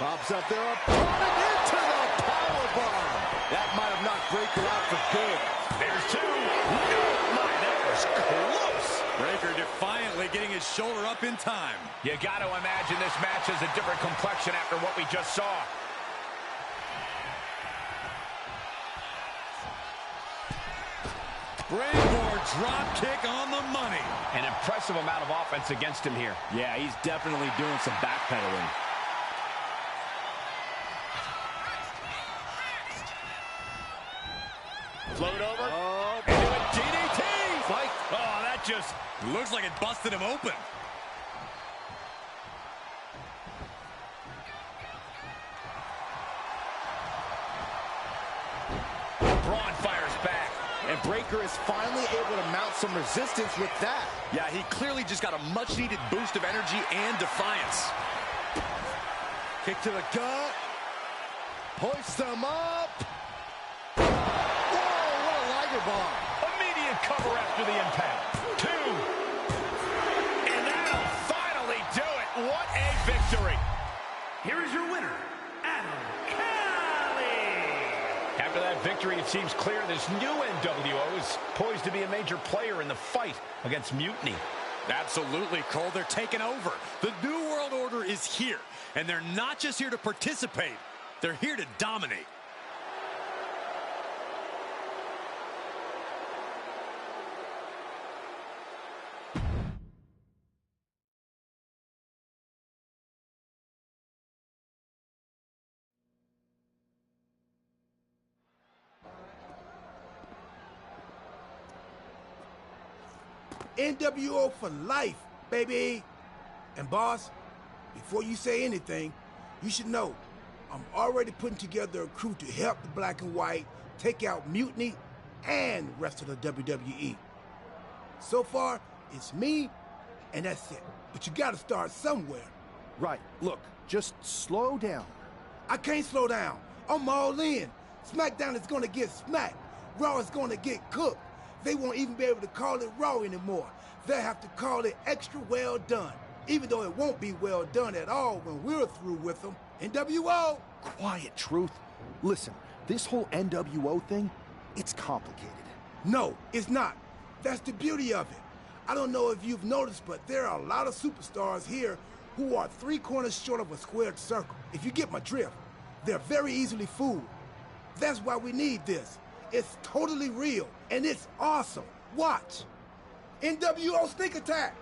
Pops up their opponent into the powerbomb. That might have knocked Breaker out for good. There's 2. Oh, my, that was close. Breaker defiantly getting his shoulder up in time. You got to imagine this match has a different complexion after what we just saw. Springboard drop kick on the money. An impressive amount of offense against him here. Yeah, he's definitely doing some backpedaling. Float over. Oh, Into a DDT. Fight. Oh, that just looks like it busted him open. Braun fires back. And Breaker is finally able to mount some resistance with that. Yeah, he clearly just got a much-needed boost of energy and defiance. Kick to the gut. Hoists them up. Whoa, what a Liger bomb. Immediate cover after the impact. 2. And that'll finally do it. What a victory. Here is your winner, Adam Cali. After that victory, it seems clear this new NWO is poised to be a major player in the fight against Mutiny. Absolutely, Cole. They're taking over. The New World Order is here, and they're not just here to participate. They're here to dominate. NWO for life, baby. And boss, before you say anything, you should know I'm already putting together a crew to help the Black and White take out Mutiny and the rest of the WWE. So far, it's me, and that's it. But you gotta start somewhere. Right. Look, just slow down. I can't slow down. I'm all in. SmackDown is gonna get smacked. Raw is gonna get cooked. They won't even be able to call it Raw anymore. They'll have to call it Extra Well Done, even though it won't be well done at all when we're through with them. NWO! Quiet, Truth. Listen, this whole NWO thing, it's complicated. No, it's not. That's the beauty of it. I don't know if you've noticed, but there are a lot of superstars here who are 3 corners short of a squared circle. If you get my drift, they're very easily fooled. That's why we need this. It's totally real, and it's awesome. Watch. NWO Sneak Attack.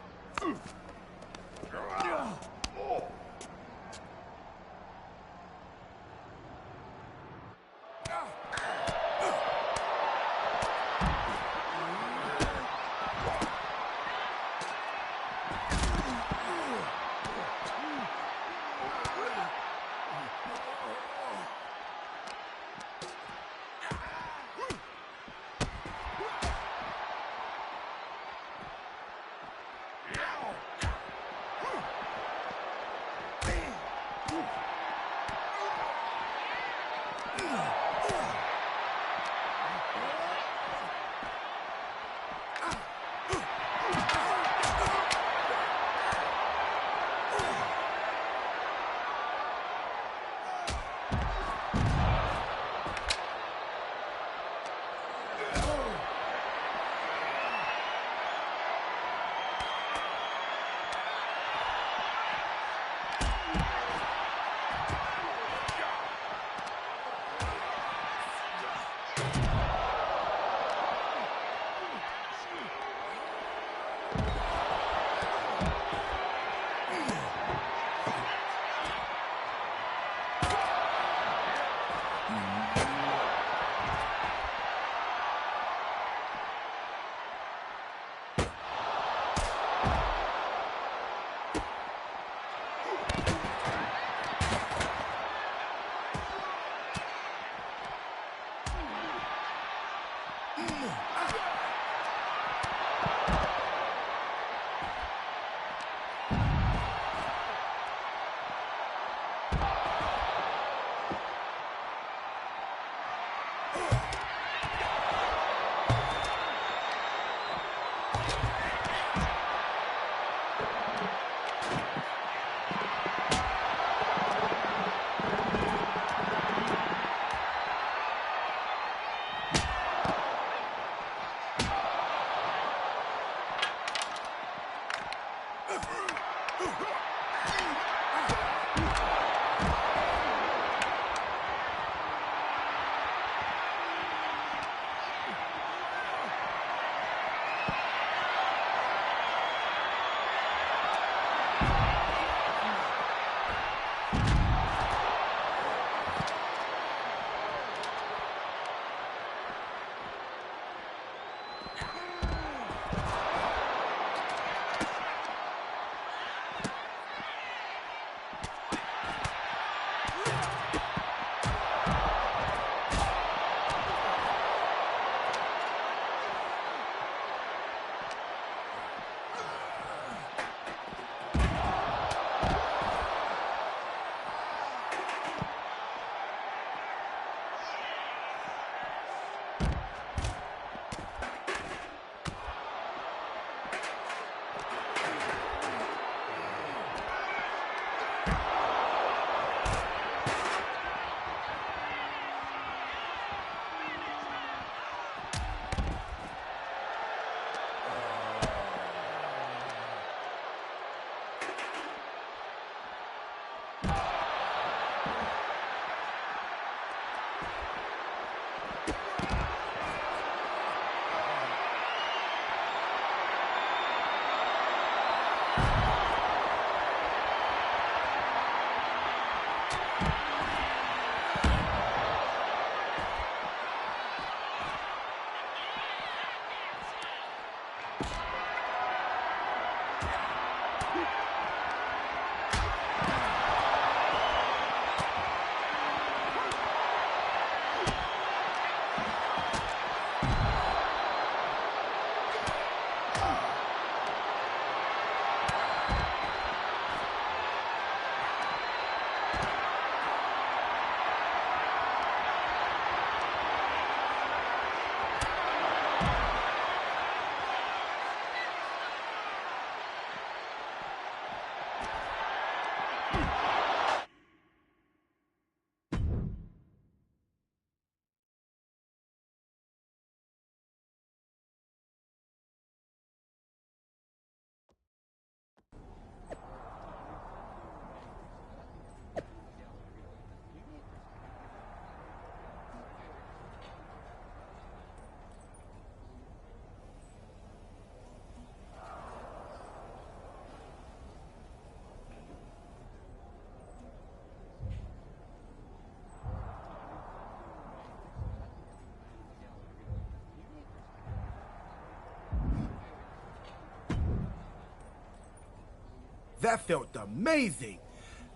That felt amazing.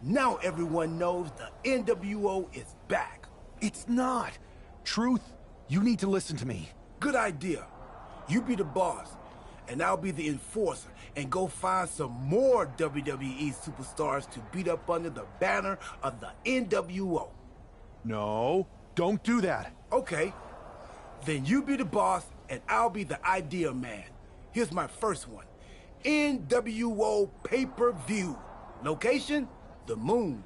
Now everyone knows the NWO is back. It's not. Truth, you need to listen to me. Good idea. You be the boss, and I'll be the enforcer, and go find some more WWE superstars to beat up under the banner of the NWO. No, don't do that. Okay. Then you be the boss, and I'll be the idea man. Here's my first one. NWO pay-per-view. Location? The moon.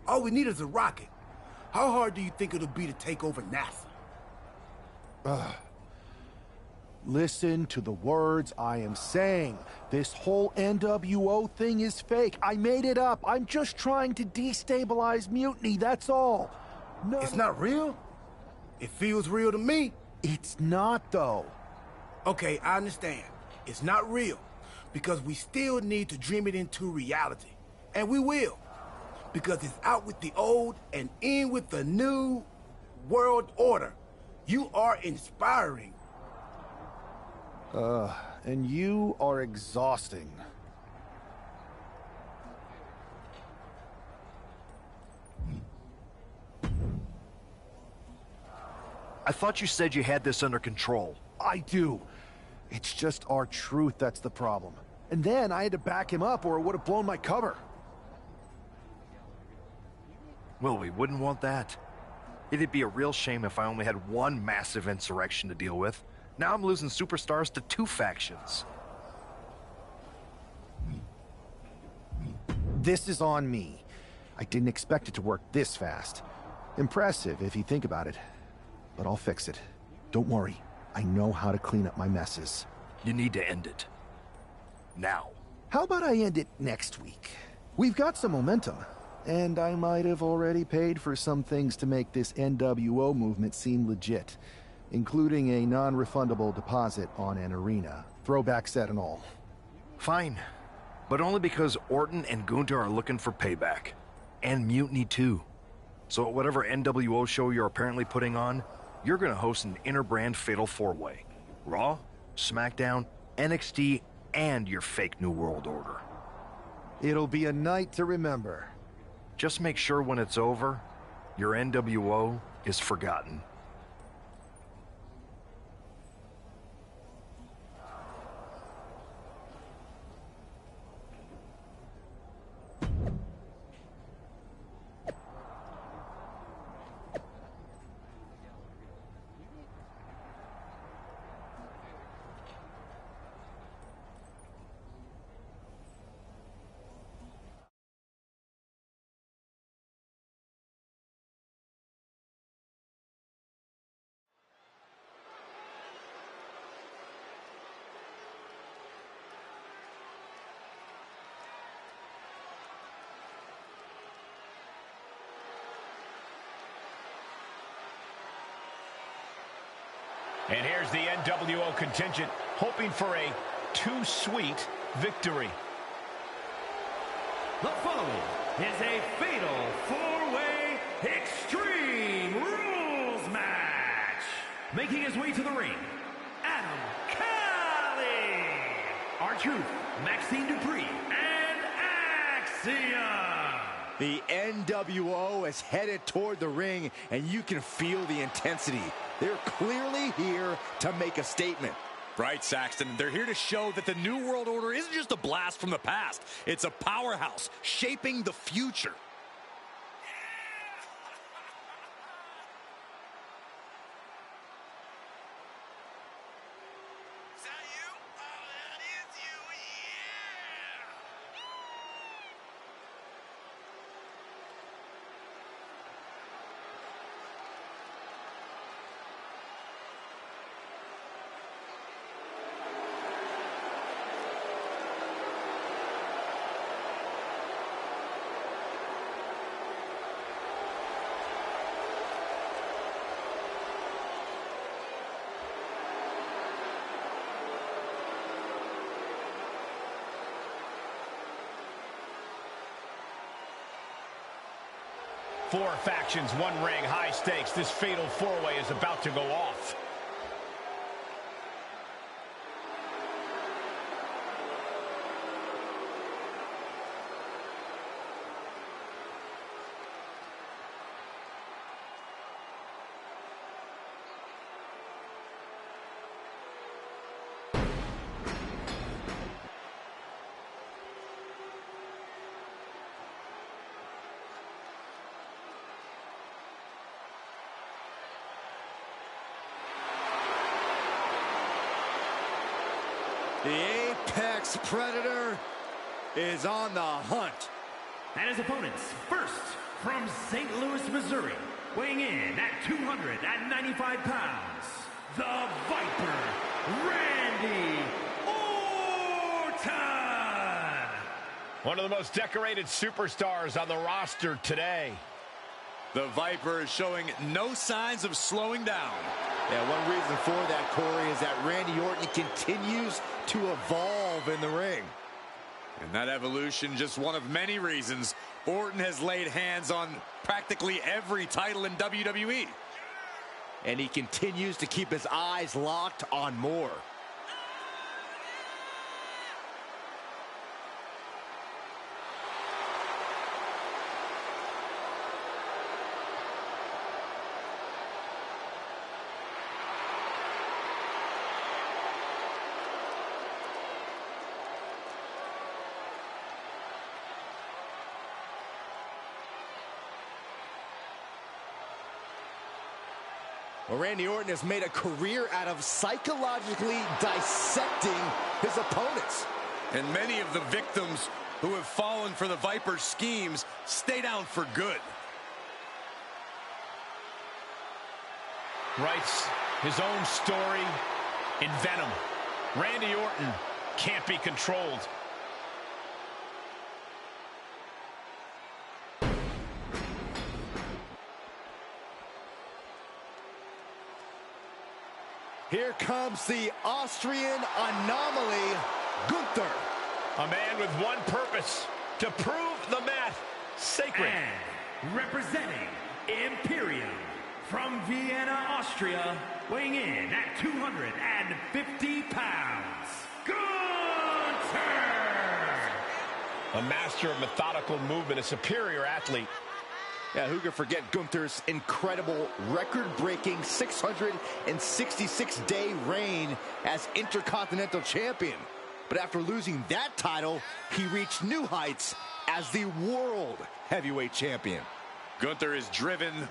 All we need is a rocket. How hard do you think it'll be to take over NASA? Listen to the words I am saying. This whole NWO thing is fake. I made it up. I'm just trying to destabilize Mutiny, that's all. No, it's not real? It feels real to me. It's not, though. Okay, I understand. It's not real, because we still need to dream it into reality. And we will, because it's out with the old and in with the new world order. You are inspiring. And you are exhausting. I thought you said you had this under control. I do. It's just our truth that's the problem. And then I had to back him up or it would have blown my cover. Well, we wouldn't want that. It'd be a real shame if I only had one massive insurrection to deal with. Now I'm losing superstars to two factions. This is on me. I didn't expect it to work this fast. Impressive if you think about it. But I'll fix it. Don't worry. I know how to clean up my messes. You need to end it. Now. How about I end it next week? We've got some momentum. And I might have already paid for some things to make this NWO movement seem legit. Including a non-refundable deposit on an arena. Throwback set and all. Fine. But only because Orton and Gunther are looking for payback. And Mutiny too. So at whatever NWO show you're apparently putting on, you're gonna host an inter-brand fatal four-way. Raw, SmackDown, NXT, and your fake New World Order. It'll be a night to remember. Just make sure when it's over, your NWO is forgotten. And here's the NWO contingent, hoping for a too-sweet victory. The following is a fatal four-way Extreme Rules match. Making his way to the ring, Adam Cali, R-Truth, Maxine Dupree, and Axiom. The NWO is headed toward the ring, and you can feel the intensity. They're clearly here to make a statement. Right, Saxton. They're here to show that the New World Order isn't just a blast from the past. It's a powerhouse shaping the future. Four factions, one ring, high stakes. This fatal four-way is about to go off. The Apex Predator is on the hunt. And his opponents, first from St. Louis, Missouri, weighing in at 295 pounds, the Viper, Randy Orton! One of the most decorated superstars on the roster today. The Viper is showing no signs of slowing down. Yeah, one reason for that, Corey, is that Randy Orton continues to evolve in the ring. And that evolution, just one of many reasons Orton has laid hands on practically every title in WWE. And he continues to keep his eyes locked on more. Well, Randy Orton has made a career out of psychologically dissecting his opponents. And many of the victims who have fallen for the Viper's schemes stay down for good. Writes his own story in Venom. Randy Orton can't be controlled. Here comes the Austrian anomaly, Gunther. A man with one purpose, to prove the math sacred. And representing Imperium from Vienna, Austria, weighing in at 250 pounds, Gunther! A master of methodical movement, a superior athlete. Yeah, who could forget Gunther's incredible record-breaking 666-day reign as Intercontinental Champion. But after losing that title, he reached new heights as the World Heavyweight Champion. Gunther is driven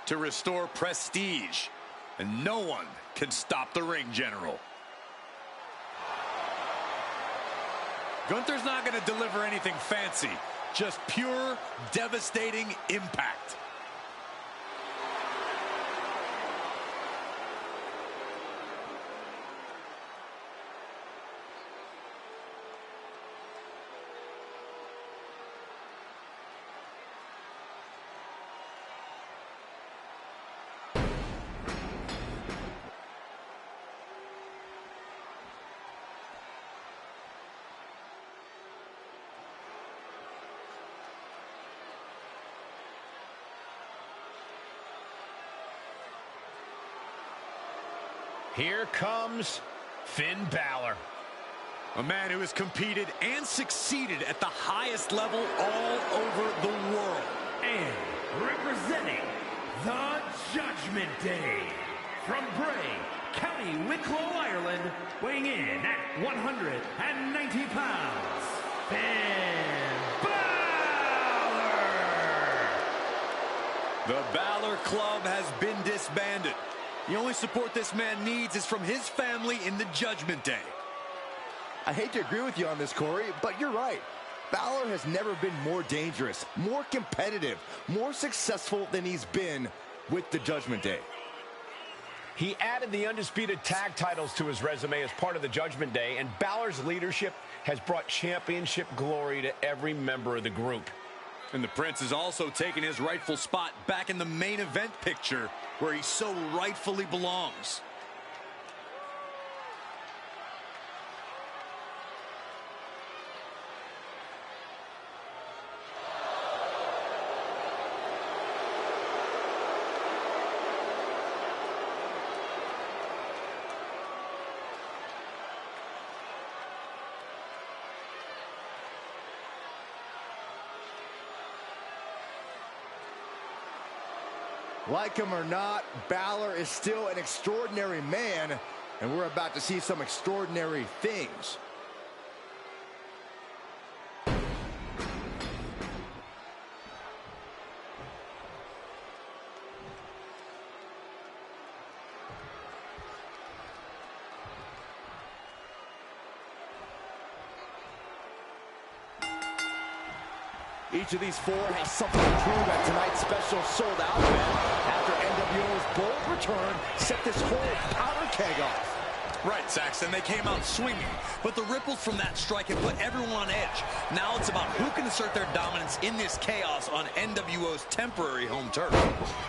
to restore prestige, and no one can stop the ring general. Gunther's not going to deliver anything fancy. Just pure, devastating impact. Here comes Finn Balor. A man who has competed and succeeded at the highest level all over the world. And representing the Judgment Day from Bray, County Wicklow, Ireland, weighing in at 190 pounds, Finn Balor! The Balor Club has been disbanded. The only support this man needs is from his family in the Judgment Day. I hate to agree with you on this, Corey, but you're right. Balor has never been more dangerous, more competitive, more successful than he's been with the Judgment Day. He added the undisputed tag titles to his resume as part of the Judgment Day, and Balor's leadership has brought championship glory to every member of the group. And the Prince has also taken his rightful spot back in the main event picture, where he so rightfully belongs. Like him or not, Balor is still an extraordinary man, and we're about to see some extraordinary things. Each of these four has something to prove at tonight's special sold-out event after NWO's bold return set this whole powder keg off. Right, Saxton, they came out swinging, but the ripples from that strike have put everyone on edge. Now it's about who can assert their dominance in this chaos on NWO's temporary home turf.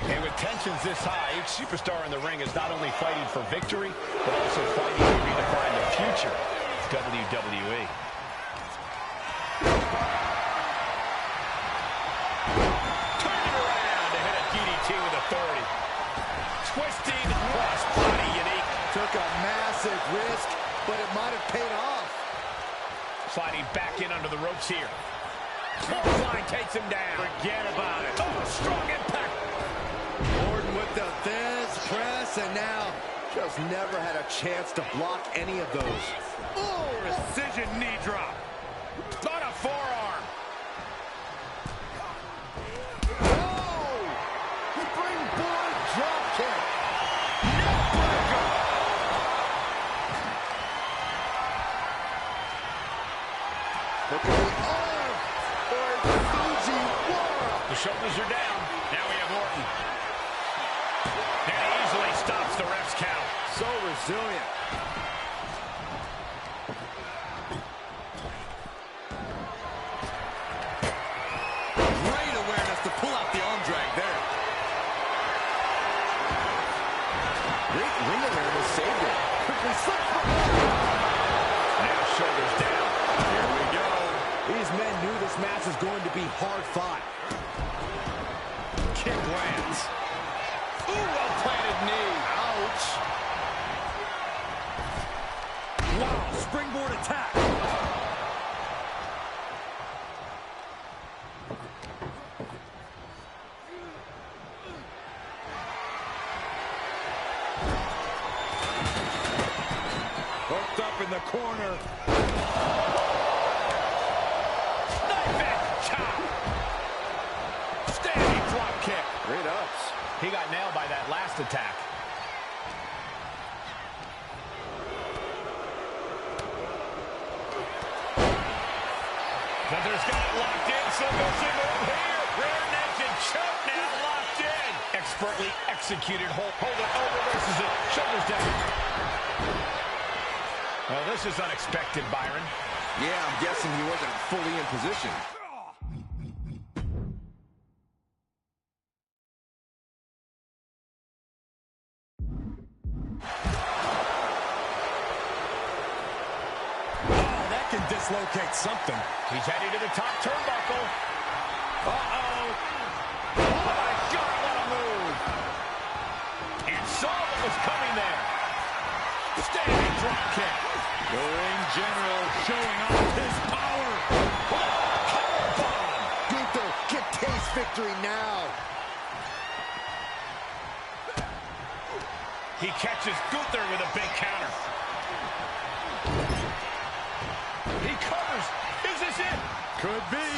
And with tensions this high, each superstar in the ring is not only fighting for victory, but also fighting to redefine the future of WWE. Turning around to hit a DDT with authority. Twisting cross-body unique. Took a massive risk, but it might have paid off. Sliding back in under the ropes here. Clothesline takes him down. Forget about it. Oh, strong impact. Orton with the Thesz press, and now just never had a chance to block any of those. Oh, precision knee drop. On a forearm. Oh! Springboard drop kick. Look at the arm for Fujiwara. The shoulders are down. Now we have Orton. And he easily stops the ref's count. So resilient. Great awareness to pull out the arm drag there. Great ring awareness saved it. Quickly slipped. Now shoulders down. Here we go. These men knew this match was going to be hard fought. Kick lands. Ooh, well-planted knee. Ouch. Wow, springboard attack. Hooked up in the corner. Knife edge chop. Standing drop kick. Great ups. He got nailed by that last attack. Gunther's got it locked in, so goes in over here. Rear naked choke now locked in. Expertly executed. Hold it over versus it. Shoulders down. Well, this is unexpected, Byron. Yeah, I'm guessing he wasn't fully in position. Can dislocate something. He's heading to the top turnbuckle. Uh-oh. Oh, my God, what a move. And saw what was coming there. Standing drop kick. The ring general showing off his power. Powerbomb. Gunther can taste victory now. He catches Gunther with a big counter. He covers. Is this it? Could be.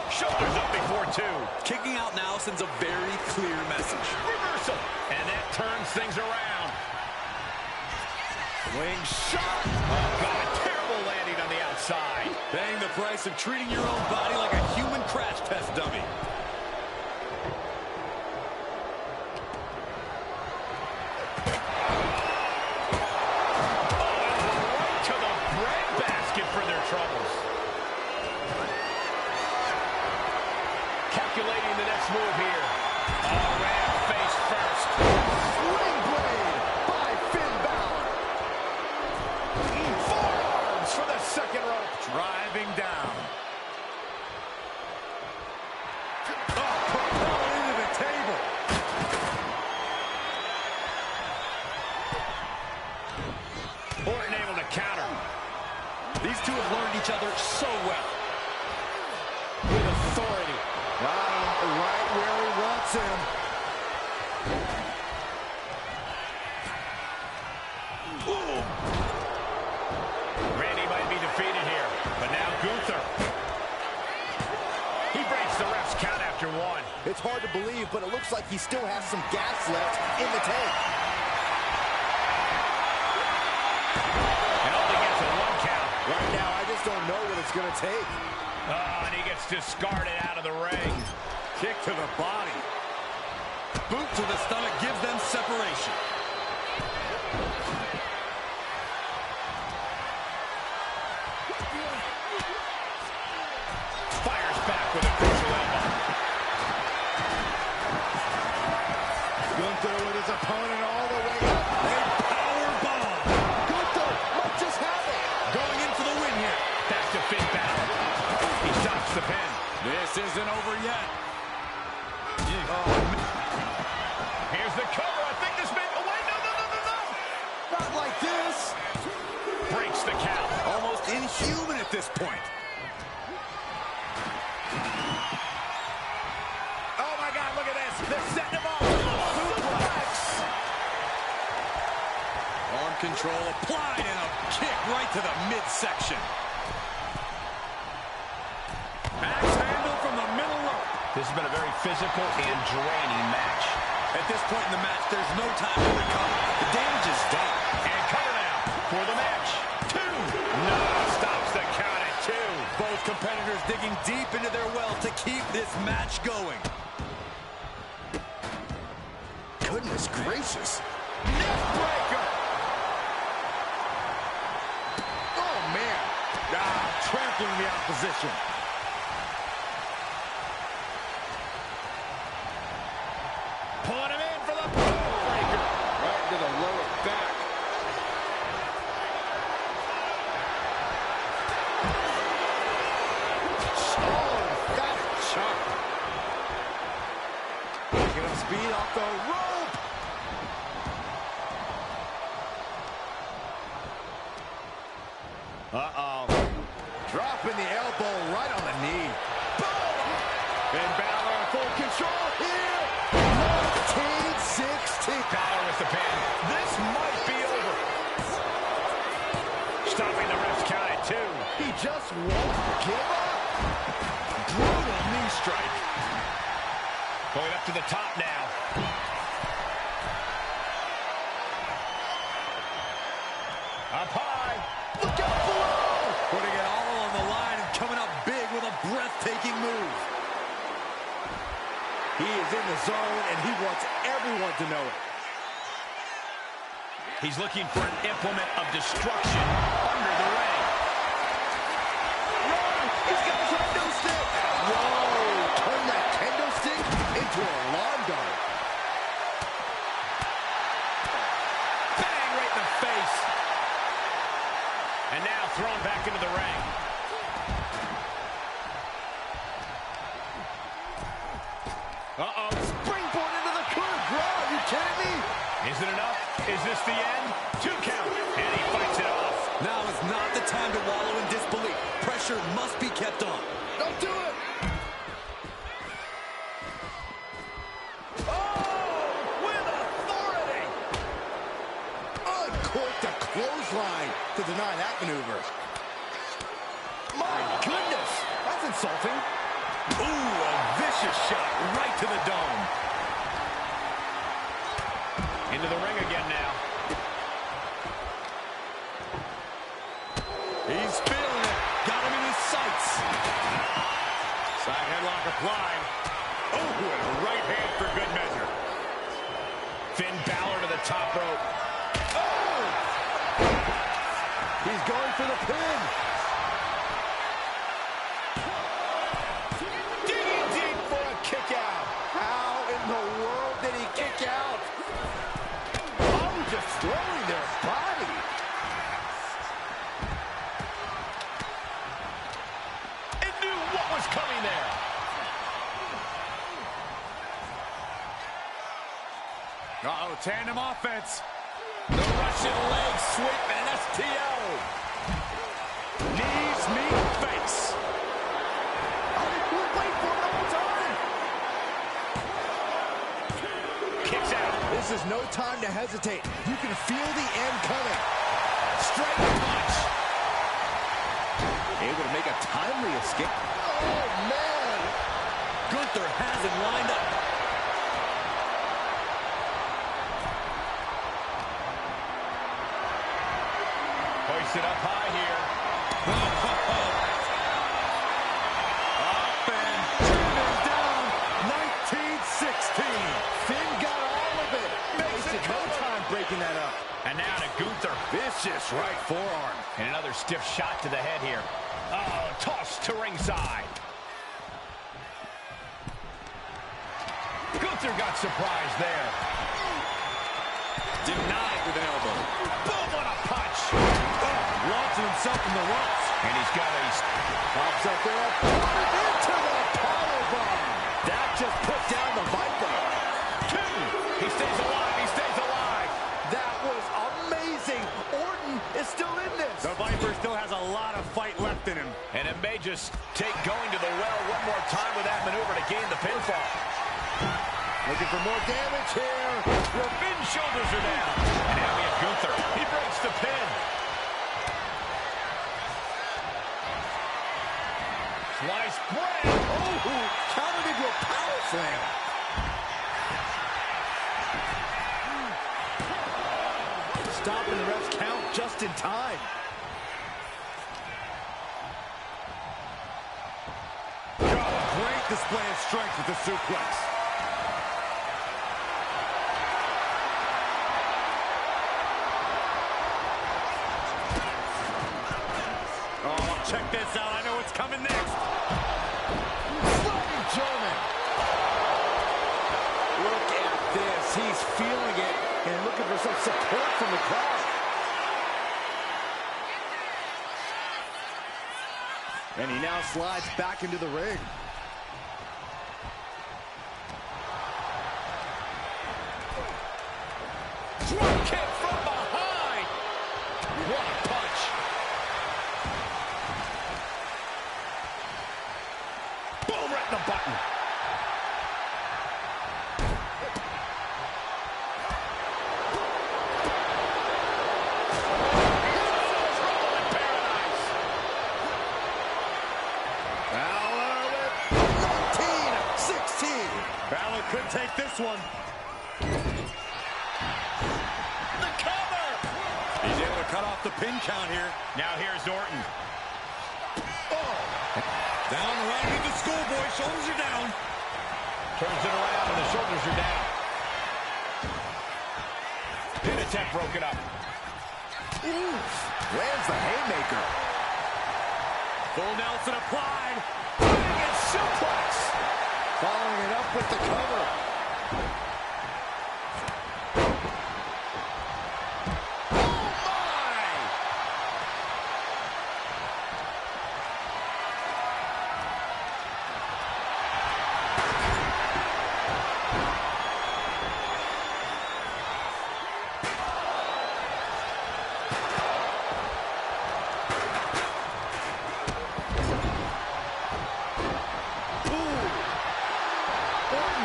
Shoulders up before two. Kicking out now sends a very clear message. Reversal. And that turns things around. Wing shot. Oh, God. Terrible landing on the outside. Paying the price of treating your own body like a human crash test dummy. Calculating the next move here. Oh, ran face first. Swing blade by Finn Balor. Forearms for the second rope. Driving down. Oh, propelled into the table. Orton able to counter. These two have learned each other so well. With authority. Right where he wants him. Boom. Randy might be defeated here, but now Gunther. He breaks the ref's count after one. It's hard to believe, but it looks like he still has some gas left in the tank. And only gets a one count. Right now, I just just don't know what it's going to take. Oh, and he gets discarded out of the ring. Kick to the body. Boot to the stomach gives them separation. Fires back with a crucial elbow. Gunther with his opponent all the way up. A power bomb. Gunther might just have it. Going in for the win here. Back to Finn Balor. He stops the pin. This isn't over yet. Here's the cover. I think this may... Oh, wait, no. Not like this. Breaks the count. Almost inhuman at this point. Oh, my God, look at this. They're setting him up. Suplex. Arm control applied and a kick right to the midsection. Axe handle from the middle rope. This has been a very physical and draining match. At this point in the match, there's no time to recover. The damage is done. And cover now for the match. 2. No, stops the count at 2. Both competitors digging deep into their well to keep this match going. Goodness gracious. Neckbreaker! Oh, man. Trampling the opposition. Pulling him in for the breaker. Right to the lower back. Get him speed off the rope. Uh-oh. Dropping the elbow right on the knee. Boom! And Balor in full control here. 1960. Balor with the pin. This might be over. Stopping the ref's count at 2. He just won't give up. Brutal knee strike. Going up to the top now. Up high. Look out below. Putting it all on the line and coming up big with a breathtaking move. He is in the zone, and he wants everyone to know it. He's looking for an implement of destruction under the ring. He's got a kendo stick. Whoa! Turn that kendo stick into a lawn dart. Bang right in the face. And now thrown back into the ring. Uh-oh. Springboard into the coup de grace. Are you kidding me? Is it enough? Is this the end? 2 count. And he fights it off. Now is not the time to wallow in disbelief. Pressure must be kept on. Don't do it. Oh, with authority. Uncorked a clothesline to deny that maneuver. My goodness, that's insulting. Ooh, a vicious shot right to the dome. Into the ring again now. He's feeling it. Got him in his sights. Side headlock applied. Oh, and a right hand for good measure. Finn Balor to the top rope. Oh! He's going for the pin. Digging deep for a kick out. How in the world did he kick out? Oh, destroying their body. And knew what was coming there. Uh-oh, tandem offense. The Russian leg sweep and an STO. Knees meet face. Wait for it all time. Kicks out. This is no time to hesitate. You can feel the end coming. Straight punch. Able to make a timely escape. Oh, man. Gunther has him lined up. Hoisted up high here. Up and driven down. 1916. Finn got all of it. Wasted no time breaking that up. And now to Gunther. Vicious right forearm. And another stiff shot to the head here. Oh, toss to ringside. Gunther got surprised there. Denied with an elbow. Boom, what a punch. Launching himself in the ropes. And he's got a... Pops up there. Into the powerbomb. That just put down the Viper. 2. He stays alive. He stays alive. That was amazing. Orton is still in this. The Viper still has a lot of fight left in him. And it may just take going to the well one more time with that maneuver to gain the pinfall. Looking for more damage here. Finn's shoulders are down. And now we have Gunther. He breaks the pin. Sliced bread. Oh, countered into a power slam. Stopping the ref's count just in time. Great display of strength with the suplex. Oh, check this out. I know what's coming next. Sliding German. Look at this. He's feeling it and looking for some support from the crowd. And he now slides back into the ring. Drop kick from behind. What a punch. Boom, right in the button. Balor could take this one. The cover! He's able to cut off the pin count here. Now here's Orton. Oh! Down right into the schoolboy. Shoulders are down. Turns it around and the shoulders are down. Pin attempt broken up. Oof. Lands the haymaker. Full Nelson applied. Big suplex. Following it up with the cover. Oh, my!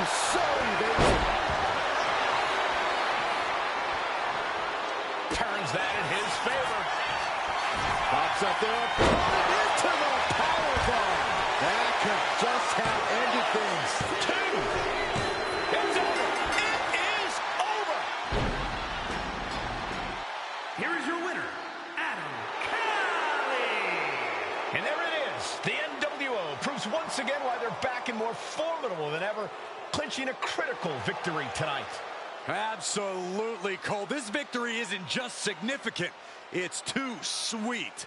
So evasive. Turns that in his favor. Pops up there. Into the powerbomb. That could just have ended things. 2. It's over. It is over. Here is your winner, Adam Cali. And there it is. The NWO proves once again why they're back and more formidable than ever, clinching a critical victory tonight. Absolutely, Cole. This victory isn't just significant, it's too sweet.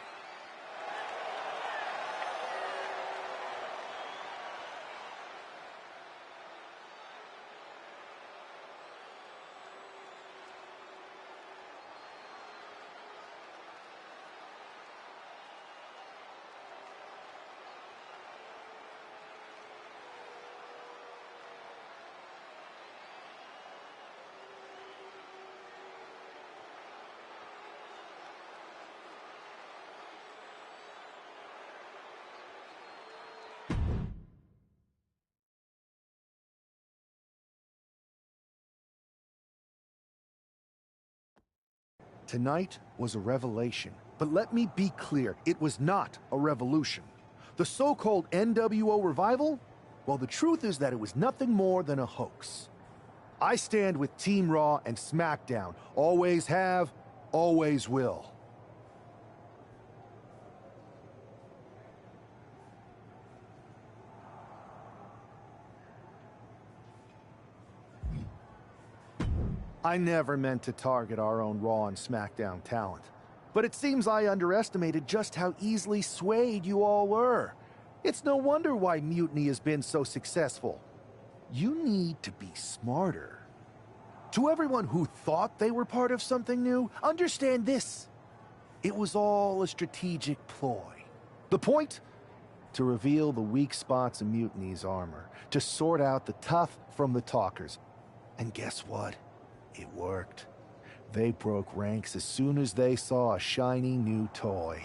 Tonight was a revelation, but let me be clear, it was not a revolution. The so-called NWO revival? Well, the truth is that it was nothing more than a hoax. I stand with Team Raw and SmackDown. Always have, always will. I never meant to target our own Raw and SmackDown talent. But it seems I underestimated just how easily swayed you all were. It's no wonder why Mutiny has been so successful. You need to be smarter. To everyone who thought they were part of something new, understand this. It was all a strategic ploy. The point? To reveal the weak spots in Mutiny's armor, to sort out the tough from the talkers. And guess what? It worked. They broke ranks as soon as they saw a shiny new toy.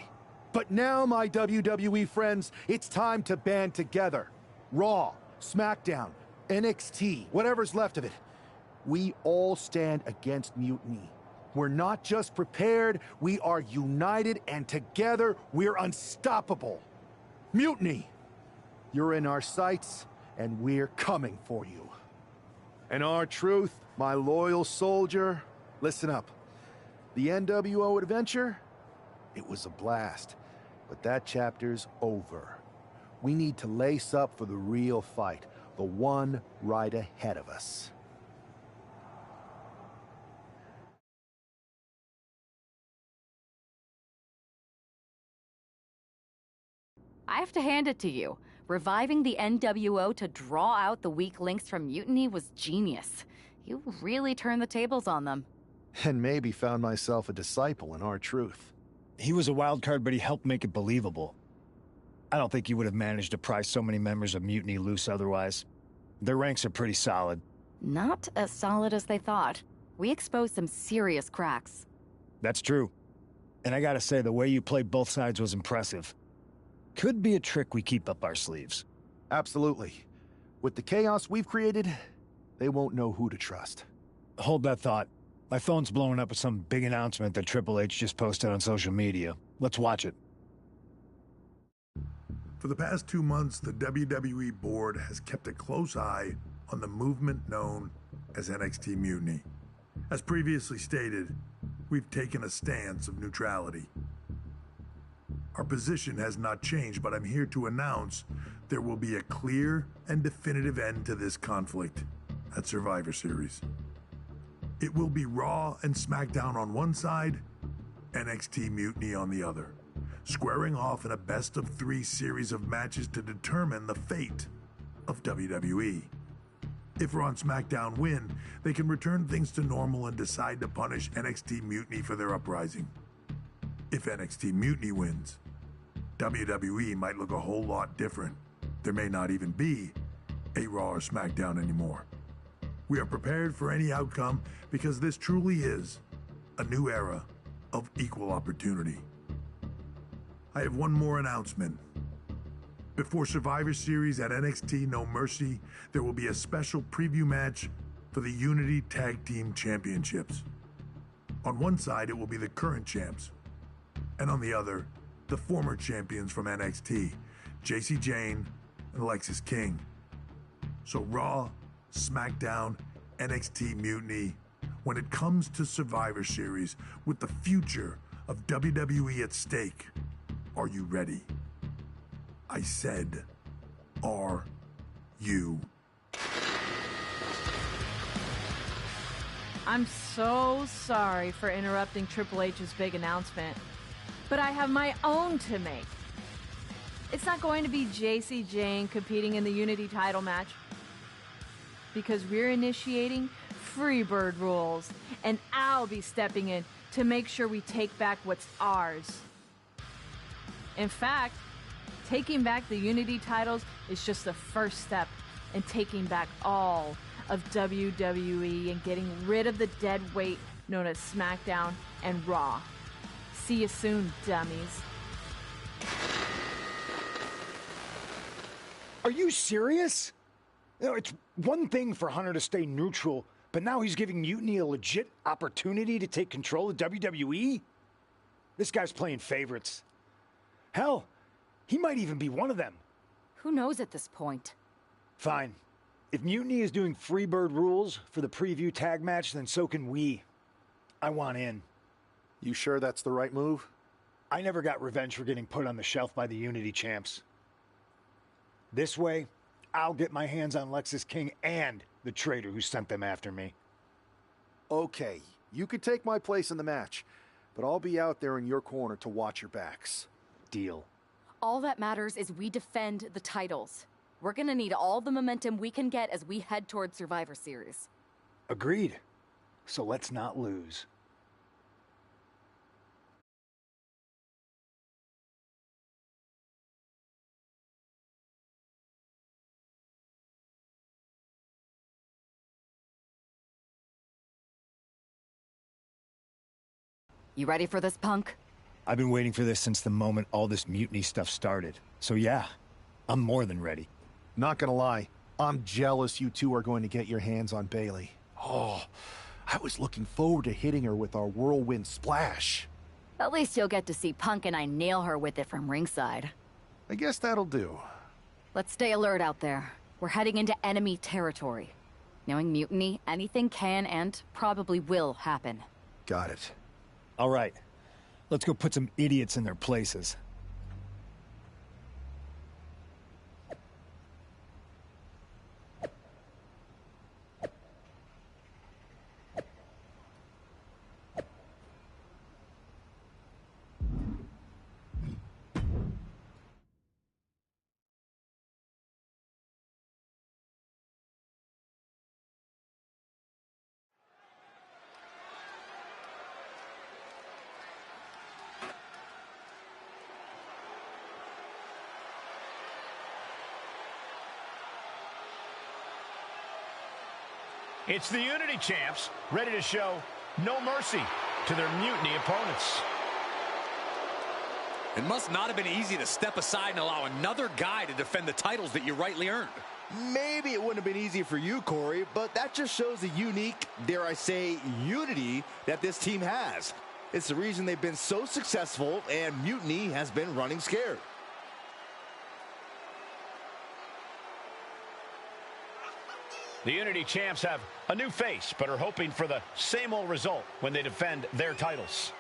But now, my WWE friends, it's time to band together. Raw, SmackDown, NXT, whatever's left of it. We all stand against Mutiny. We're not just prepared, we are united, and together we're unstoppable. Mutiny, you're in our sights, and we're coming for you. And R-Truth, my loyal soldier, listen up. The NWO adventure, it was a blast, but that chapter's over. We need to lace up for the real fight, the one right ahead of us. I have to hand it to you. Reviving the NWO to draw out the weak links from Mutiny was genius. You really turned the tables on them. And maybe found myself a disciple in R-Truth. He was a wild card, but he helped make it believable. I don't think you would have managed to pry so many members of Mutiny loose otherwise. Their ranks are pretty solid. Not as solid as they thought. We exposed some serious cracks. That's true. And I gotta say, the way you played both sides was impressive. Could be a trick we keep up our sleeves. Absolutely. With the chaos we've created, they won't know who to trust. Hold that thought. My phone's blowing up with some big announcement that Triple H just posted on social media. Let's watch it. For the past 2 months, the WWE board has kept a close eye on the movement known as NXT Mutiny. As previously stated, we've taken a stance of neutrality. Our position has not changed, but I'm here to announce there will be a clear and definitive end to this conflict at Survivor Series. It will be Raw and SmackDown on one side, NXT Mutiny on the other, squaring off in a best-of-3 series of matches to determine the fate of WWE. If Raw and SmackDown win, they can return things to normal and decide to punish NXT Mutiny for their uprising. If NXT Mutiny wins, WWE might look a whole lot different. There may not even be a Raw or SmackDown anymore. We are prepared for any outcome because this truly is a new era of equal opportunity. I have one more announcement. Before Survivor Series at NXT No Mercy, there will be a special preview match for the Unity Tag Team Championships. On one side, it will be the current champs, and on the other, the former champions from NXT, JC Jane and Alexis King. So Raw, SmackDown, NXT Mutiny, when it comes to Survivor Series, with the future of WWE at stake, are you ready? I said, are you? I'm so sorry for interrupting Triple H's big announcement, but I have my own to make. It's not going to be JC Jane competing in the Unity title match, because we're initiating Freebird rules, and I'll be stepping in to make sure we take back what's ours. In fact, taking back the Unity titles is just the first step in taking back all of WWE and getting rid of the dead weight known as SmackDown and Raw. See you soon, dummies. Are you serious? You know, it's one thing for Hunter to stay neutral, but now he's giving Mutiny a legit opportunity to take control of WWE? This guy's playing favorites. Hell, he might even be one of them. Who knows at this point? Fine. If Mutiny is doing Freebird rules for the preview tag match, then so can we. I want in. You sure that's the right move? I never got revenge for getting put on the shelf by the Unity champs. This way, I'll get my hands on Lexis King and the traitor who sent them after me. Okay, you could take my place in the match, but I'll be out there in your corner to watch your backs. Deal. All that matters is we defend the titles. We're gonna need all the momentum we can get as we head towards Survivor Series. Agreed. So let's not lose. You ready for this, Punk? I've been waiting for this since the moment all this mutiny stuff started. So yeah, I'm more than ready. Not gonna lie, I'm jealous you two are going to get your hands on Bailey. Oh, I was looking forward to hitting her with our whirlwind splash. At least you'll get to see Punk and I nail her with it from ringside. I guess that'll do. Let's stay alert out there. We're heading into enemy territory. Knowing mutiny, anything can and probably will happen. Got it. All right, let's go put some idiots in their places. It's the Unity Champs, ready to show no mercy to their mutiny opponents. It must not have been easy to step aside and allow another guy to defend the titles that you rightly earned. Maybe it wouldn't have been easy for you, Corey, but that just shows the unique, dare I say, unity that this team has. It's the reason they've been so successful, and mutiny has been running scared. The Unity Champs have a new face, but are hoping for the same old result when they defend their titles.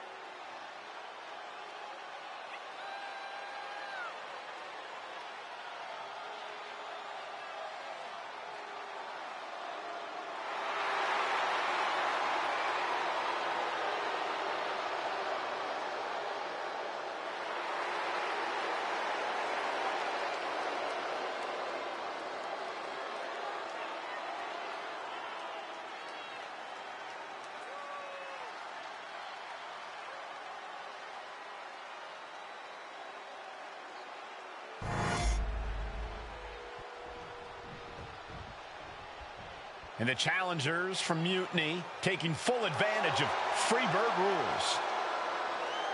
And the challengers from Mutiny taking full advantage of Freebird rules.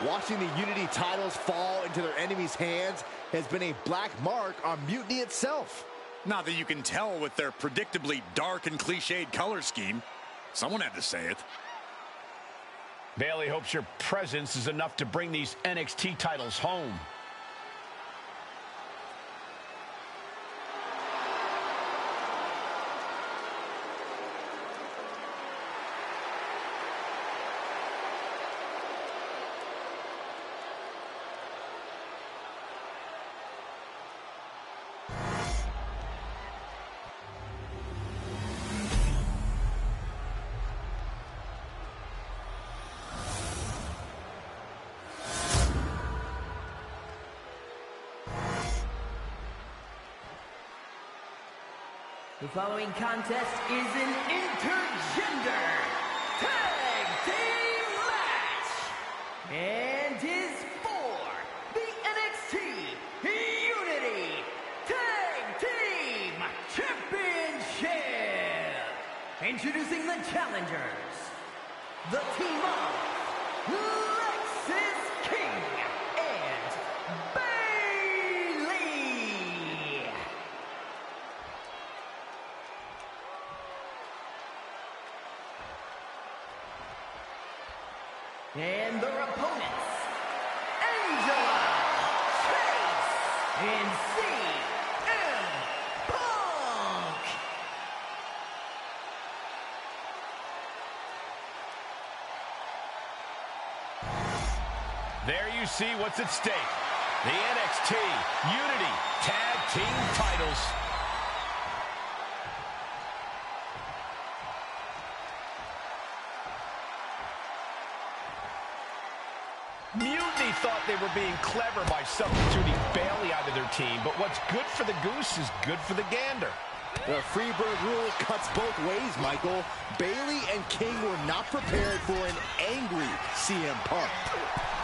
Watching the Unity titles fall into their enemies' hands has been a black mark on Mutiny itself. Not that you can tell with their predictably dark and cliched color scheme. Someone had to say it. Bailey hopes your presence is enough to bring these NXT titles home. The following contest is an intergender tag team match and is for the NXT Unity Tag Team Championship. Introducing the challengers, the team of Lexis King and Bailey. And their opponents, Angela, Chase, and CM Punk. There you see what's at stake. The NXT Unity Tag Team titles. thought they were being clever by substituting Bailey out of their team, but what's good for the goose is good for the gander. The Freebird rule cuts both ways, Michael. Bailey and King were not prepared for an angry CM Punk.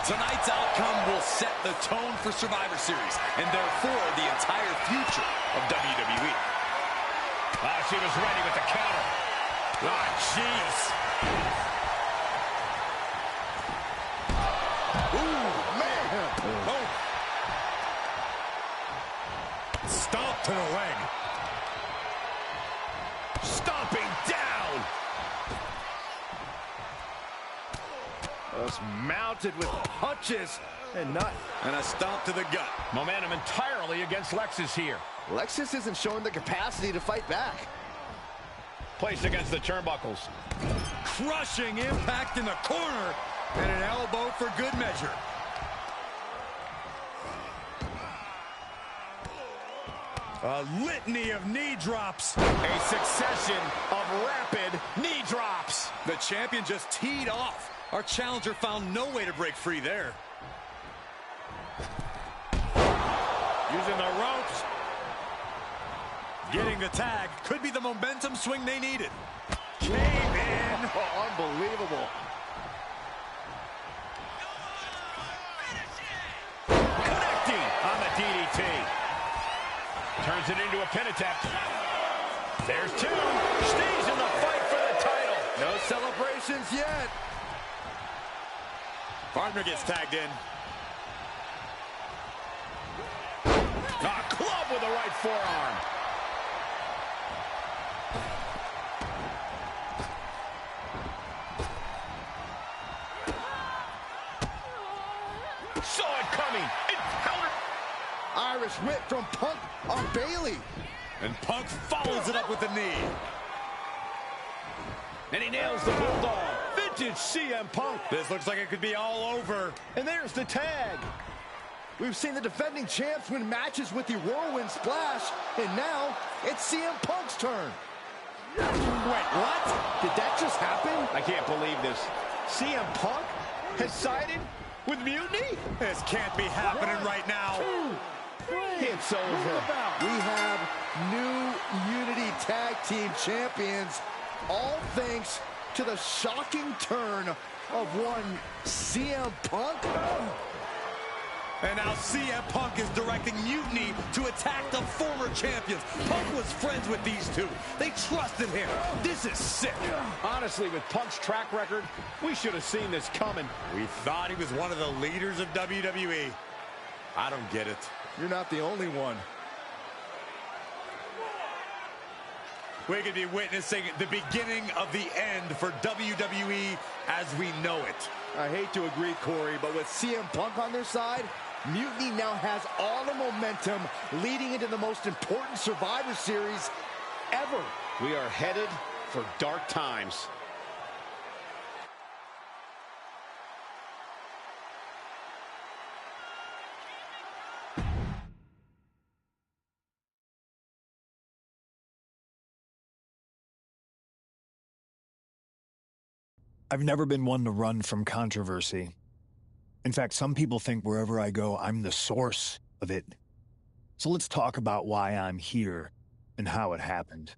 Tonight's outcome will set the tone for Survivor Series, and therefore the entire future of WWE. She was ready with the counter. Ah, jeez. Ooh, man. Oh. Stomp to the leg. Stomping down. Just mounted with punches and a stomp to the gut. Momentum entirely against Lexus here. Lexus isn't showing the capacity to fight back. Placed against the turnbuckles. Crushing impact in the corner, and an elbow for good measure. A litany of knee drops. A succession of rapid knee drops. The champion just teed off. Our challenger found no way to break free there. Using the ropes. Getting the tag. Could be the momentum swing they needed. Came in. Oh, unbelievable. Connecting on the DDT. Turns it into a pin attempt. There's two. Stays in the fight for the title. No celebrations yet. Partner gets tagged in. A club with the right forearm. Saw it coming. It countered. Irish whip from Punk on Bailey. And Punk follows it up with the knee. And he nails the bulldog. Vintage CM Punk. This looks like it could be all over. And there's the tag. We've seen the defending champs win matches with the Whirlwind Splash, and now it's CM Punk's turn. Wait, what? Did that just happen? I can't believe this. CM Punk has sided with Mutiny? This can't be happening right now. It's over. We have new Unity Tag Team Champions, all thanks to the shocking turn of one CM Punk. And now CM Punk is directing Mutiny to attack the former champions. Punk was friends with these two. They trusted him. This is sick. Honestly, with Punk's track record, we should have seen this coming. We thought he was one of the leaders of WWE. I don't get it. You're not the only one. We could be witnessing the beginning of the end for WWE as we know it. I hate to agree, Corey, but with CM Punk on their side, Mutiny now has all the momentum leading into the most important Survivor Series ever. We are headed for dark times. I've never been one to run from controversy. In fact, some people think wherever I go, I'm the source of it. So let's talk about why I'm here and how it happened.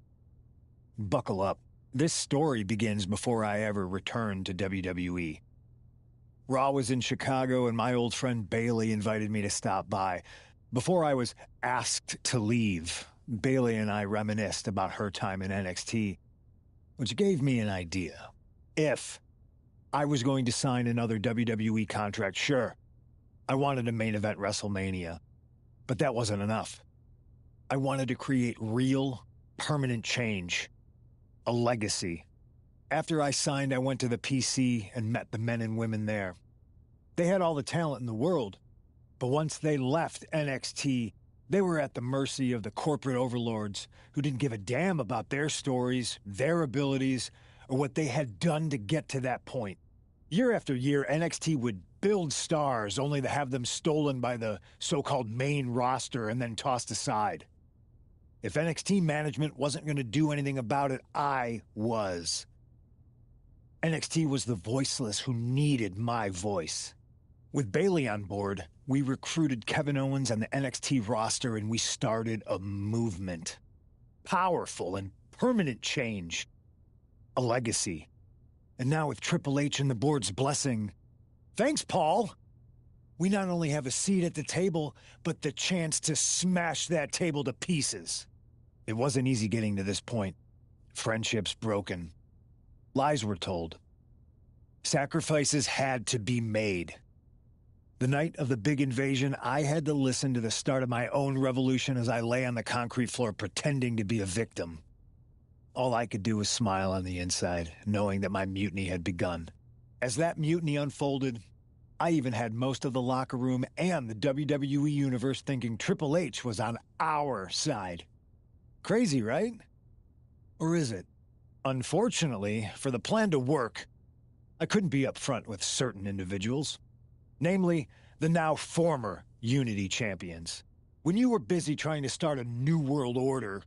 Buckle up. This story begins before I ever returned to WWE. Raw was in Chicago and my old friend Bailey invited me to stop by. Before I was asked to leave, Bailey and I reminisced about her time in NXT, which gave me an idea. If I was going to sign another WWE contract, sure, I wanted a main event WrestleMania, but that wasn't enough. I wanted to create real, permanent change, a legacy. After I signed, I went to the PC and met the men and women there. They had all the talent in the world, but once they left NXT, they were at the mercy of the corporate overlords who didn't give a damn about their stories, their abilities, or what they had done to get to that point. Year after year, NXT would build stars only to have them stolen by the so-called main roster and then tossed aside. If NXT management wasn't going to do anything about it, I was. NXT was the voiceless who needed my voice. With Bailey on board, we recruited Kevin Owens and the NXT roster, and we started a movement. Powerful and permanent change. A legacy. And now with Triple H and the board's blessing, thanks, Paul! We not only have a seat at the table, but the chance to smash that table to pieces. It wasn't easy getting to this point. Friendships broken. Lies were told. Sacrifices had to be made. The night of the big invasion, I had to listen to the start of my own revolution as I lay on the concrete floor pretending to be a victim. All I could do was smile on the inside, knowing that my mutiny had begun. As that mutiny unfolded, I even had most of the locker room and the WWE Universe thinking Triple H was on our side. Crazy, right? Or is it? Unfortunately, for the plan to work, I couldn't be upfront with certain individuals. Namely, the now former Unity champions. When you were busy trying to start a new world order,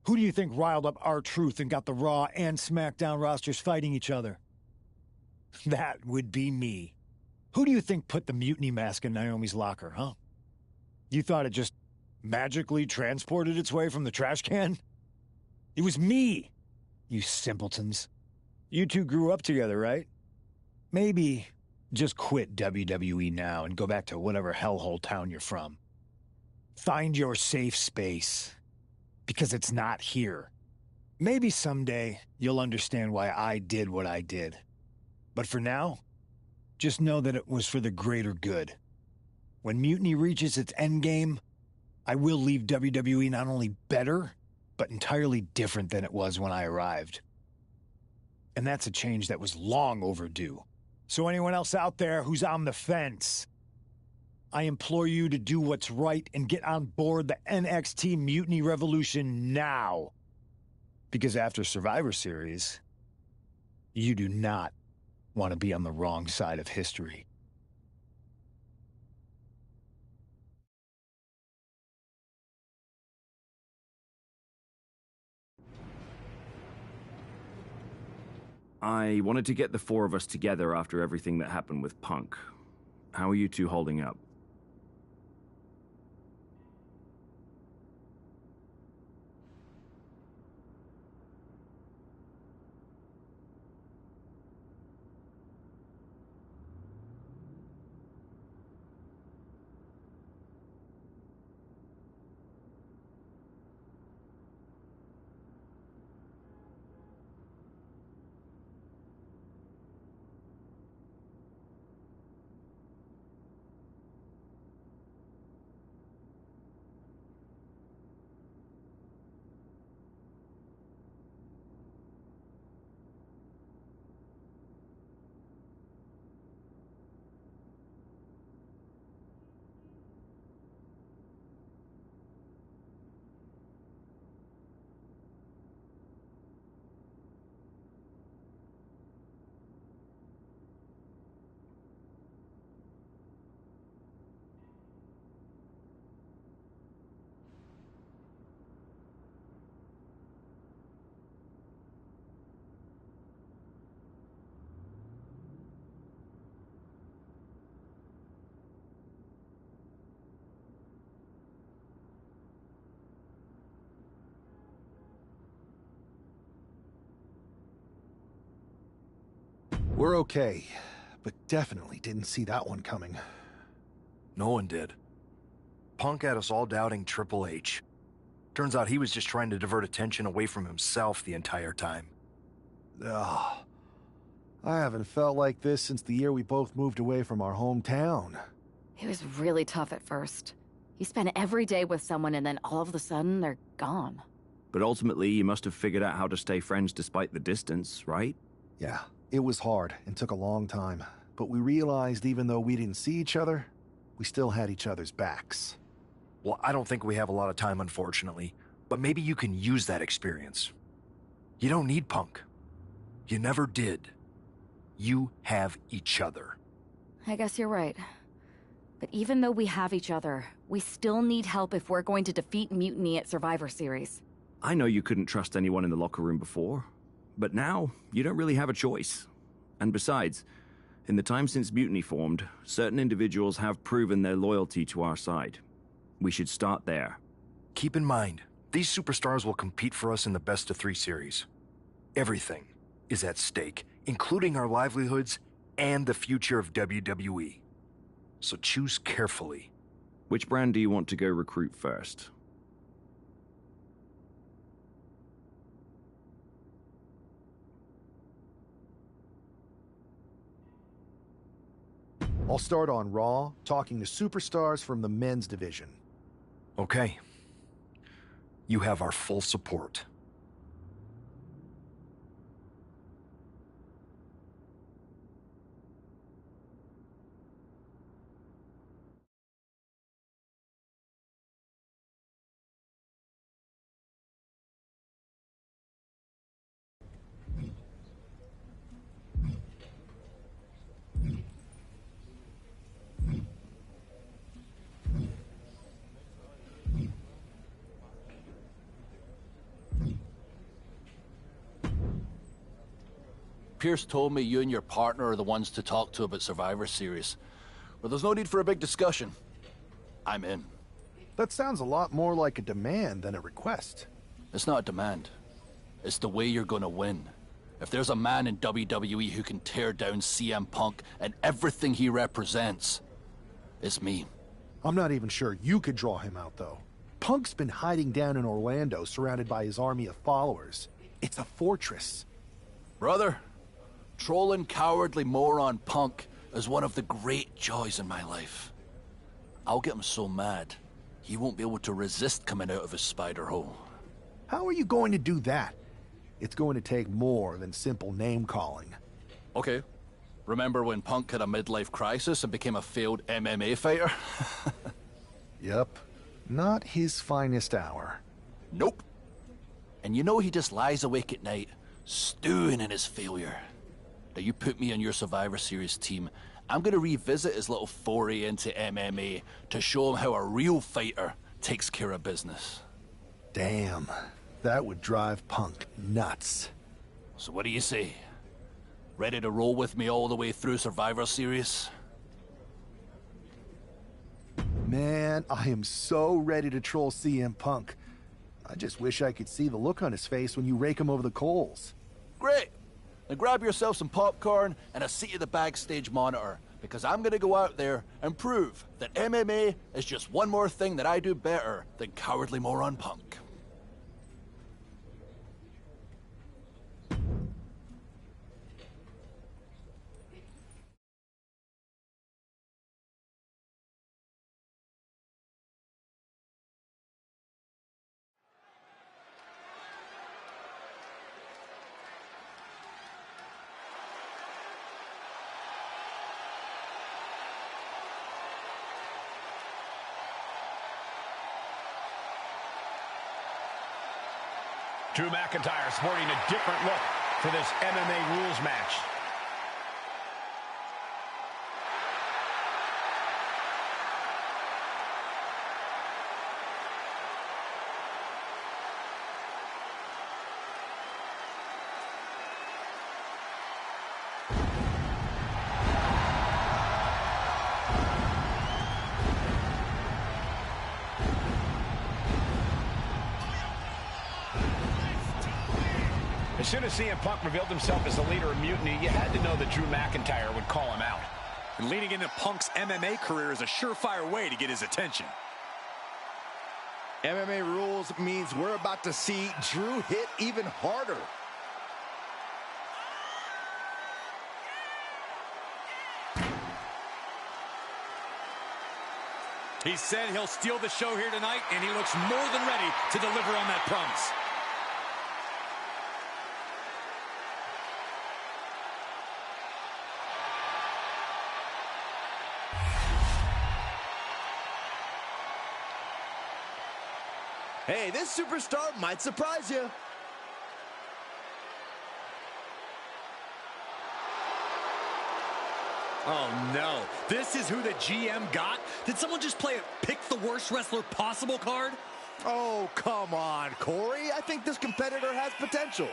who do you think riled up R-Truth and got the Raw and SmackDown rosters fighting each other? That would be me. Who do you think put the mutiny mask in Naomi's locker, huh? You thought it just magically transported its way from the trash can? It was me, you simpletons. You two grew up together, right? Maybe just quit WWE now and go back to whatever hellhole town you're from. Find your safe space, because it's not here. Maybe someday you'll understand why I did what I did. But for now, just know that it was for the greater good. When Mutiny reaches its endgame, I will leave WWE not only better, but entirely different than it was when I arrived. And that's a change that was long overdue. So anyone else out there who's on the fence, I implore you to do what's right and get on board the NXT Mutiny Revolution now. Because after Survivor Series, you do not want to be on the wrong side of history. I wanted to get the four of us together after everything that happened with Punk. How are you two holding up? We're okay, but definitely didn't see that one coming. No one did. Punk had us all doubting Triple H. Turns out he was just trying to divert attention away from himself the entire time. Ugh. I haven't felt like this since the year we both moved away from our hometown. It was really tough at first. You spend every day with someone and then all of a sudden they're gone. But ultimately, you must have figured out how to stay friends despite the distance, right? Yeah, it was hard and took a long time. But we realized even though we didn't see each other, we still had each other's backs. Well, I don't think we have a lot of time, unfortunately. But maybe you can use that experience. You don't need Punk. You never did. You have each other. I guess you're right. But even though we have each other, we still need help if we're going to defeat Mutiny at Survivor Series. I know you couldn't trust anyone in the locker room before, but now you don't really have a choice. And besides, In the time since Mutiny formed, certain individuals have proven their loyalty to our side. We should start there. Keep in mind, these superstars will compete for us in the best-of-3 series. Everything is at stake, including our livelihoods and the future of WWE. So choose carefully. Which brand do you want to go recruit first? I'll start on Raw, talking to superstars from the men's division. Okay. You have our full support. Pierce told me you and your partner are the ones to talk to about Survivor Series. Well, there's no need for a big discussion. I'm in. That sounds a lot more like a demand than a request. It's not a demand. It's the way you're gonna win. If there's a man in WWE who can tear down CM Punk and everything he represents, it's me. I'm not even sure you could draw him out, though. Punk's been hiding down in Orlando, surrounded by his army of followers. It's a fortress. Brother, trolling cowardly moron Punk is one of the great joys in my life. I'll get him so mad, he won't be able to resist coming out of his spider hole. How are you going to do that? It's going to take more than simple name-calling. Okay. Remember when Punk had a midlife crisis and became a failed MMA fighter? Yep. Not his finest hour. Nope. And you know he just lies awake at night, stewing in his failure. Now you put me on your Survivor Series team, I'm gonna revisit his little foray into MMA to show him how a real fighter takes care of business. Damn. That would drive Punk nuts. So what do you say? Ready to roll with me all the way through Survivor Series? Man, I am so ready to troll CM Punk. I just wish I could see the look on his face when you rake him over the coals. Great! Now grab yourself some popcorn and a seat at the backstage monitor, because I'm gonna go out there and prove that MMA is just one more thing that I do better than cowardly moron Punk. Drew McIntyre sporting a different look for this MMA rules match. As soon as CM Punk revealed himself as the leader of Mutiny, you had to know that Drew McIntyre would call him out. And leaning into Punk's MMA career is a surefire way to get his attention. MMA rules means we're about to see Drew hit even harder. He said he'll steal the show here tonight, and he looks more than ready to deliver on that promise. Hey, this superstar might surprise you. Oh no, this is who the GM got? Did someone just play a pick the worst wrestler possible card? Oh, come on, Corey. I think this competitor has potential.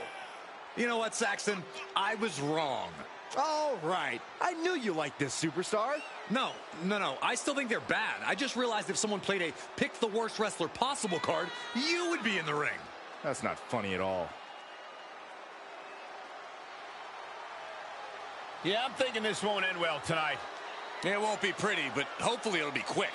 You know what, Saxton? I was wrong. All right. I knew you liked this superstar. No. I still think they're bad. I just realized if someone played a pick the worst wrestler possible card, you would be in the ring. That's not funny at all. Yeah, I'm thinking this won't end well tonight. It won't be pretty, but hopefully it'll be quick.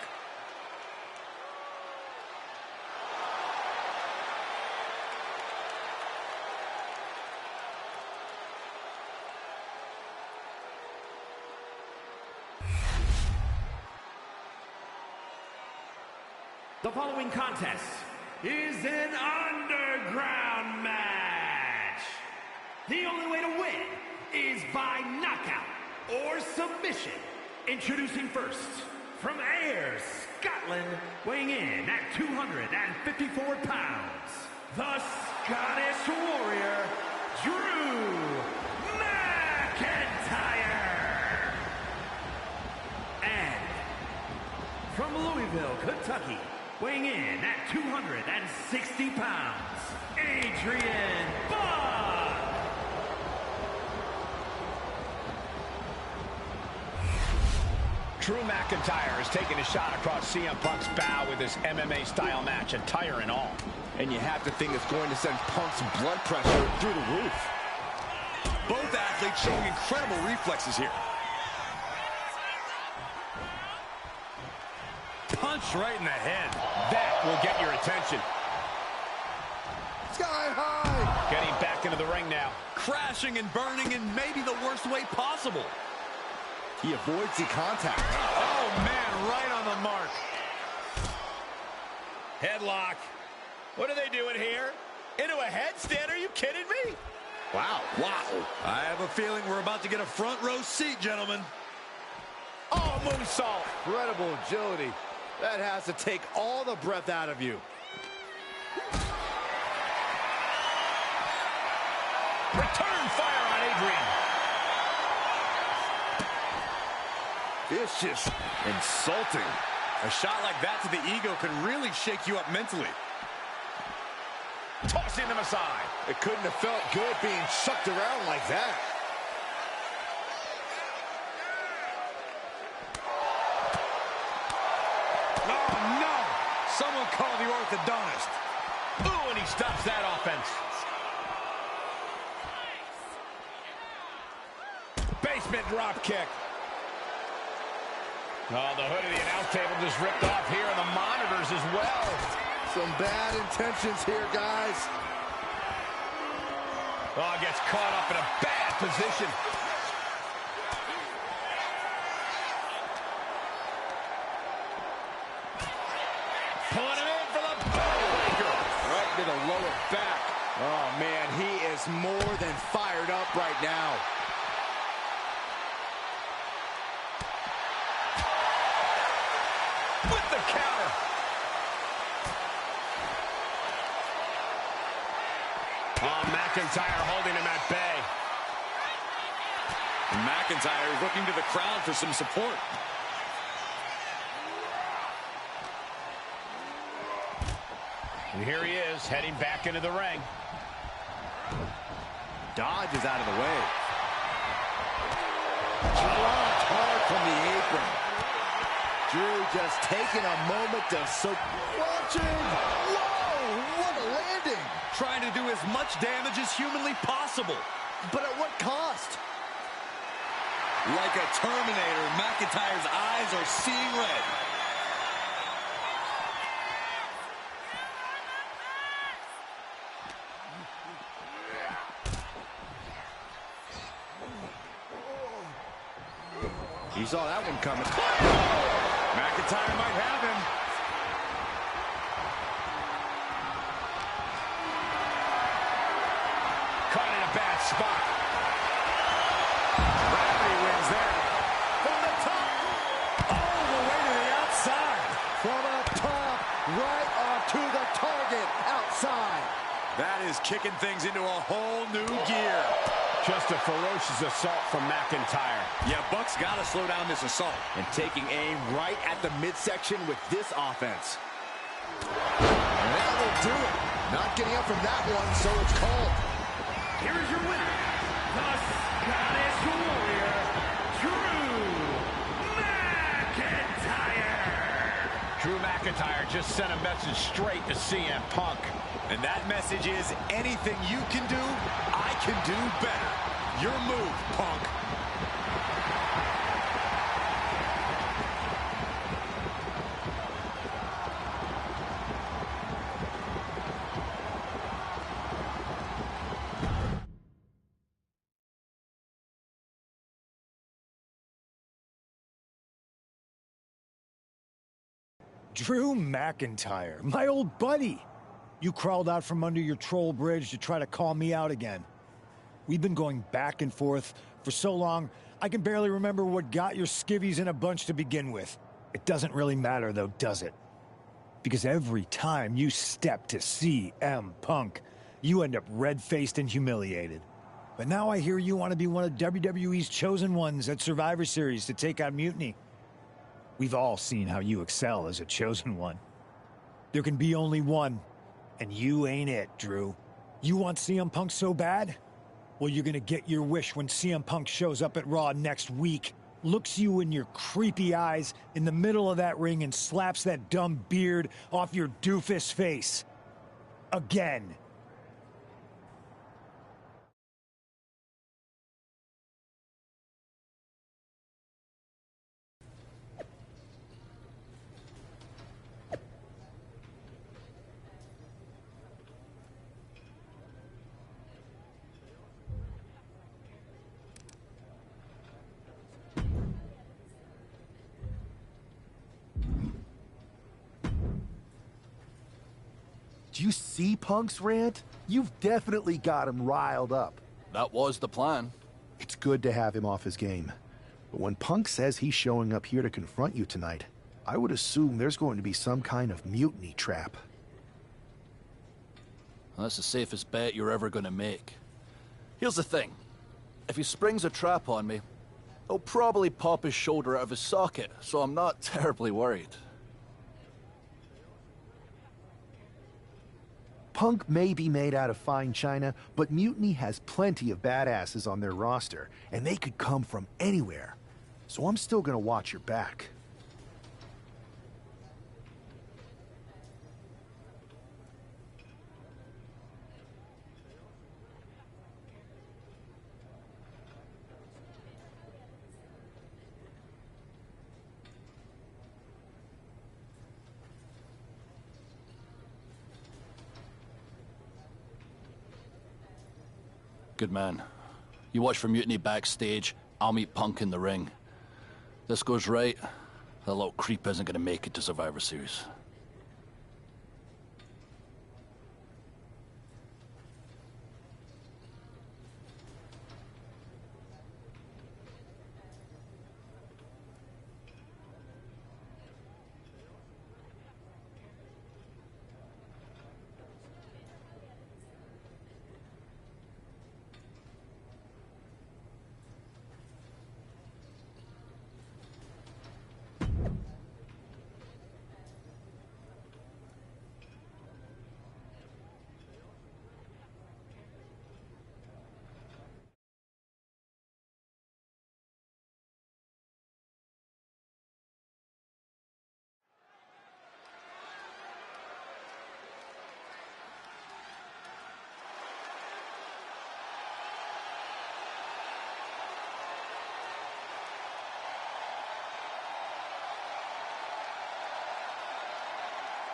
The following contest is an underground match. The only way to win is by knockout or submission. Introducing first, from Ayr, Scotland, weighing in at 254 pounds, the Scottish Warrior, Drew McIntyre. And from Louisville, Kentucky, weighing in at 260 pounds, Adrian Buck. Drew McIntyre is taking a shot across CM Punk's bow with this MMA-style match, attire and all. And you have to think it's going to send Punk's blood pressure through the roof. Both athletes showing incredible reflexes here. Punch right in the head. That will get your attention. Sky high. Getting back into the ring now. Crashing and burning in maybe the worst way possible. He avoids the contact. Oh, man, right on the mark. Headlock. What are they doing here? Into a headstand? Are you kidding me? Wow. I have a feeling we're about to get a front row seat, gentlemen. Oh, moonsault. Incredible agility. That has to take all the breath out of you. Return fire on Adrian. Vicious. Insulting. A shot like that to the ego can really shake you up mentally. Tossing them aside. It couldn't have felt good being chucked around like that. Oh, no! Someone call the orthodontist. Ooh, and he stops that offense. Basement drop kick. Oh, the hood of the announce table just ripped off here, and the monitors as well. Some bad intentions here, guys. Oh, gets caught up in a bad position. Pulling him in for the breaker. Right to the lower back. Oh, man, he is more than fired up right now. With the counter. Oh, McIntyre holding him at bay. McIntyre is looking to the crowd for some support. And here he is, heading back into the ring. Dodges out of the way. Dropped hard from the apron. Drew just taking a moment to soak. Watching. Whoa, what a landing. Trying to do as much damage as humanly possible. But at what cost? Like a Terminator, McIntyre's eyes are seeing red. He saw that one coming. McIntyre might have him. Caught in a bad spot. Gravity wins there. From the top. All the way to the outside. From up top, right onto the target outside. That is kicking things into a whole new gear. Just a ferocious assault from McIntyre. Yeah, Buck's got to slow down this assault. And taking aim right at the midsection with this offense. And that'll do it. Not getting up from that one, so it's called. Here is your winner, the Scottish Warrior, McIntyre just sent a message straight to CM Punk. And that message is, anything you can do, I can do better. Your move, Punk. Drew McIntyre, my old buddy. You crawled out from under your troll bridge to try to call me out again. We've been going back and forth for so long, I can barely remember what got your skivvies in a bunch to begin with. It doesn't really matter though, does it? Because every time you step to CM Punk, you end up red-faced and humiliated. But now I hear you want to be one of WWE's chosen ones at Survivor Series to take out Mutiny. We've all seen how you excel as a chosen one. There can be only one, and you ain't it, Drew. You want CM Punk so bad? Well, you're gonna get your wish when CM Punk shows up at Raw next week, looks you in your creepy eyes in the middle of that ring and slaps that dumb beard off your doofus face. Again. Do you see Punk's rant? You've definitely got him riled up. That was the plan. It's good to have him off his game. But when Punk says he's showing up here to confront you tonight, I would assume there's going to be some kind of mutiny trap. That's the safest bet you're ever gonna make. Here's the thing. If he springs a trap on me, he'll probably pop his shoulder out of his socket, so I'm not terribly worried. Punk may be made out of fine china, but Mutiny has plenty of badasses on their roster, and they could come from anywhere. So I'm still gonna watch your back. Good man. You watch for Mutiny backstage, I'll meet Punk in the ring. This goes right, that little creep isn't gonna make it to Survivor Series.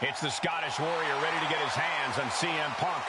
It's the Scottish Warrior ready to get his hands on CM Punk.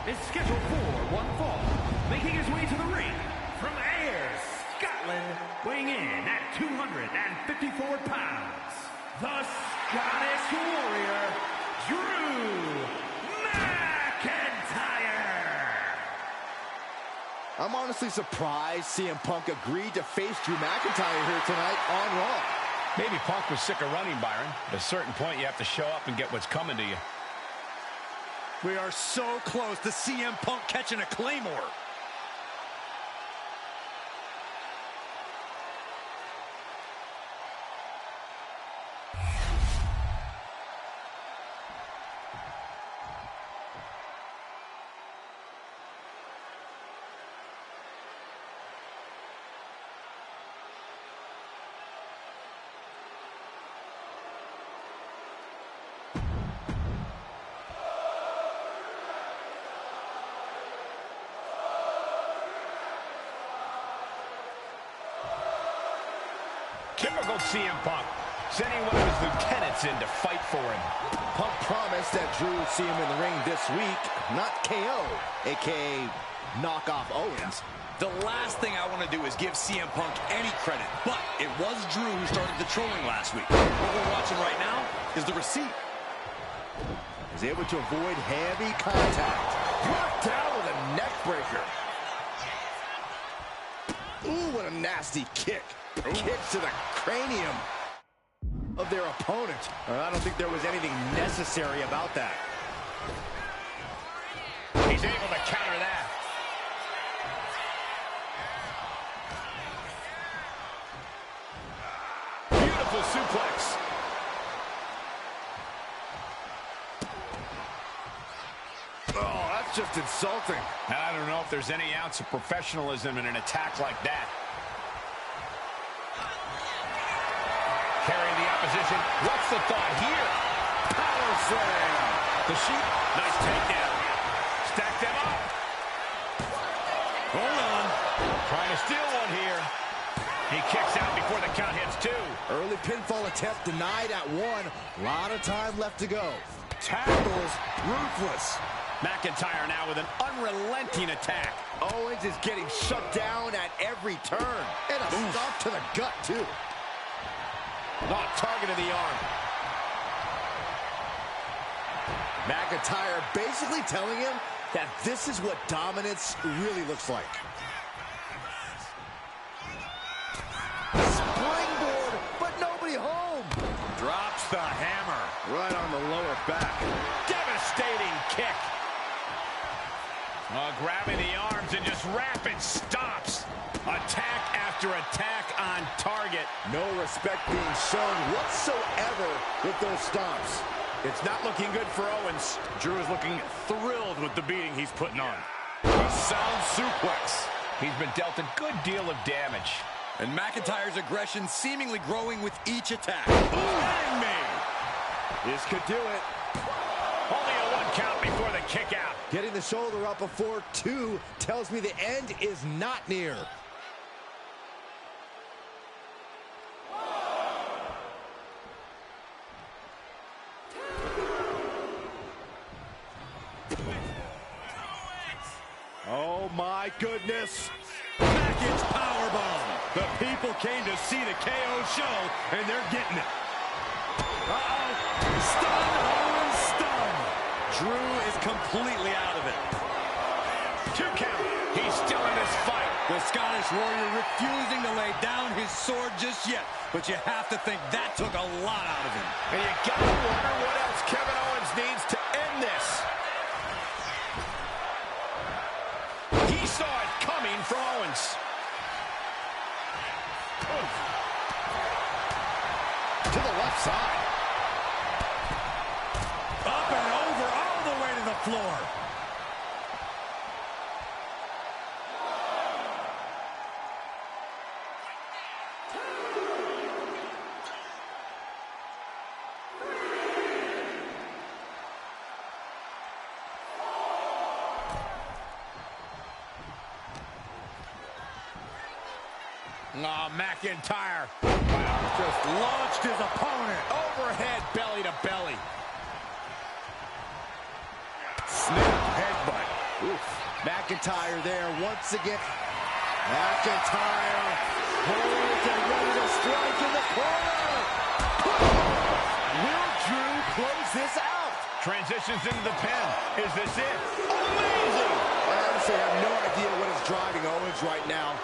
Is scheduled for one fall, making his way to the ring from Ayr, Scotland, weighing in at 254 pounds, the Scottish Warrior, Drew McIntyre. I'm honestly surprised CM Punk agreed to face Drew McIntyre here tonight on Raw. Maybe Punk was sick of running, Byron. At a certain point, you have to show up and get what's coming to you. We are so close to CM Punk catching a Claymore. Typical CM Punk, sending one of his lieutenants in to fight for him. Punk promised that Drew would see him in the ring this week, not KO, a.k.a. knock off Owens. The last thing I want to do is give CM Punk any credit, but it was Drew who started the trolling last week. What we're watching right now is the receipt. He's able to avoid heavy contact. Brought down with a neck breaker. Ooh, what a nasty kick. Kick to the cranium of their opponent. I don't think there was anything necessary about that. He's able to counter that. Beautiful suplex. Oh, that's just insulting. I don't know if there's any ounce of professionalism in an attack like that. Carrying the opposition. What's the thought here? Power slam. The Sheep. Nice takedown. Stack them up. Hold on. Trying to steal one here. He kicks out before the count hits 2. Early pinfall attempt denied at 1. A lot of time left to go. Tackles ruthless. McIntyre now with an unrelenting attack. Owens is getting shut down at every turn. And a stop to the gut, too. Not targeting the arm. McIntyre basically telling him that this is what dominance really looks like. Springboard, but nobody home. Drops the hammer. Right on the lower back. Devastating kick. Grabbing the arms and just rapid stops. Attack after attack on target. No respect being shown whatsoever with those stomps. It's not looking good for Owens. Drew is looking thrilled with the beating he's putting on. A sound suplex. He's been dealt a good deal of damage. And McIntyre's aggression seemingly growing with each attack. Bang me! This could do it. Only a 1 count before the kick out. Getting the shoulder up before 2 tells me the end is not near. Oh my goodness. Package powerbomb. The people came to see the KO show, and they're getting it. Uh-oh. Stun, Owens, stun. Drew is completely out of it. 2 count. He's still in this fight. The Scottish Warrior refusing to lay down his sword just yet, but you have to think that took a lot out of him. And you gotta wonder what else Kevin Owens needs to end this. He saw it coming from Owens. To the left side. Up and over, all the way to the floor. Oh, McIntyre. Just launched his opponent. Overhead, belly to belly. Snap headbutt. Oof. McIntyre there once again. McIntyre poised and ready to strike in the corner. Will Drew close this out? Transitions into the pin. Is this it? Amazing! I honestly have no idea what is driving Owens right now.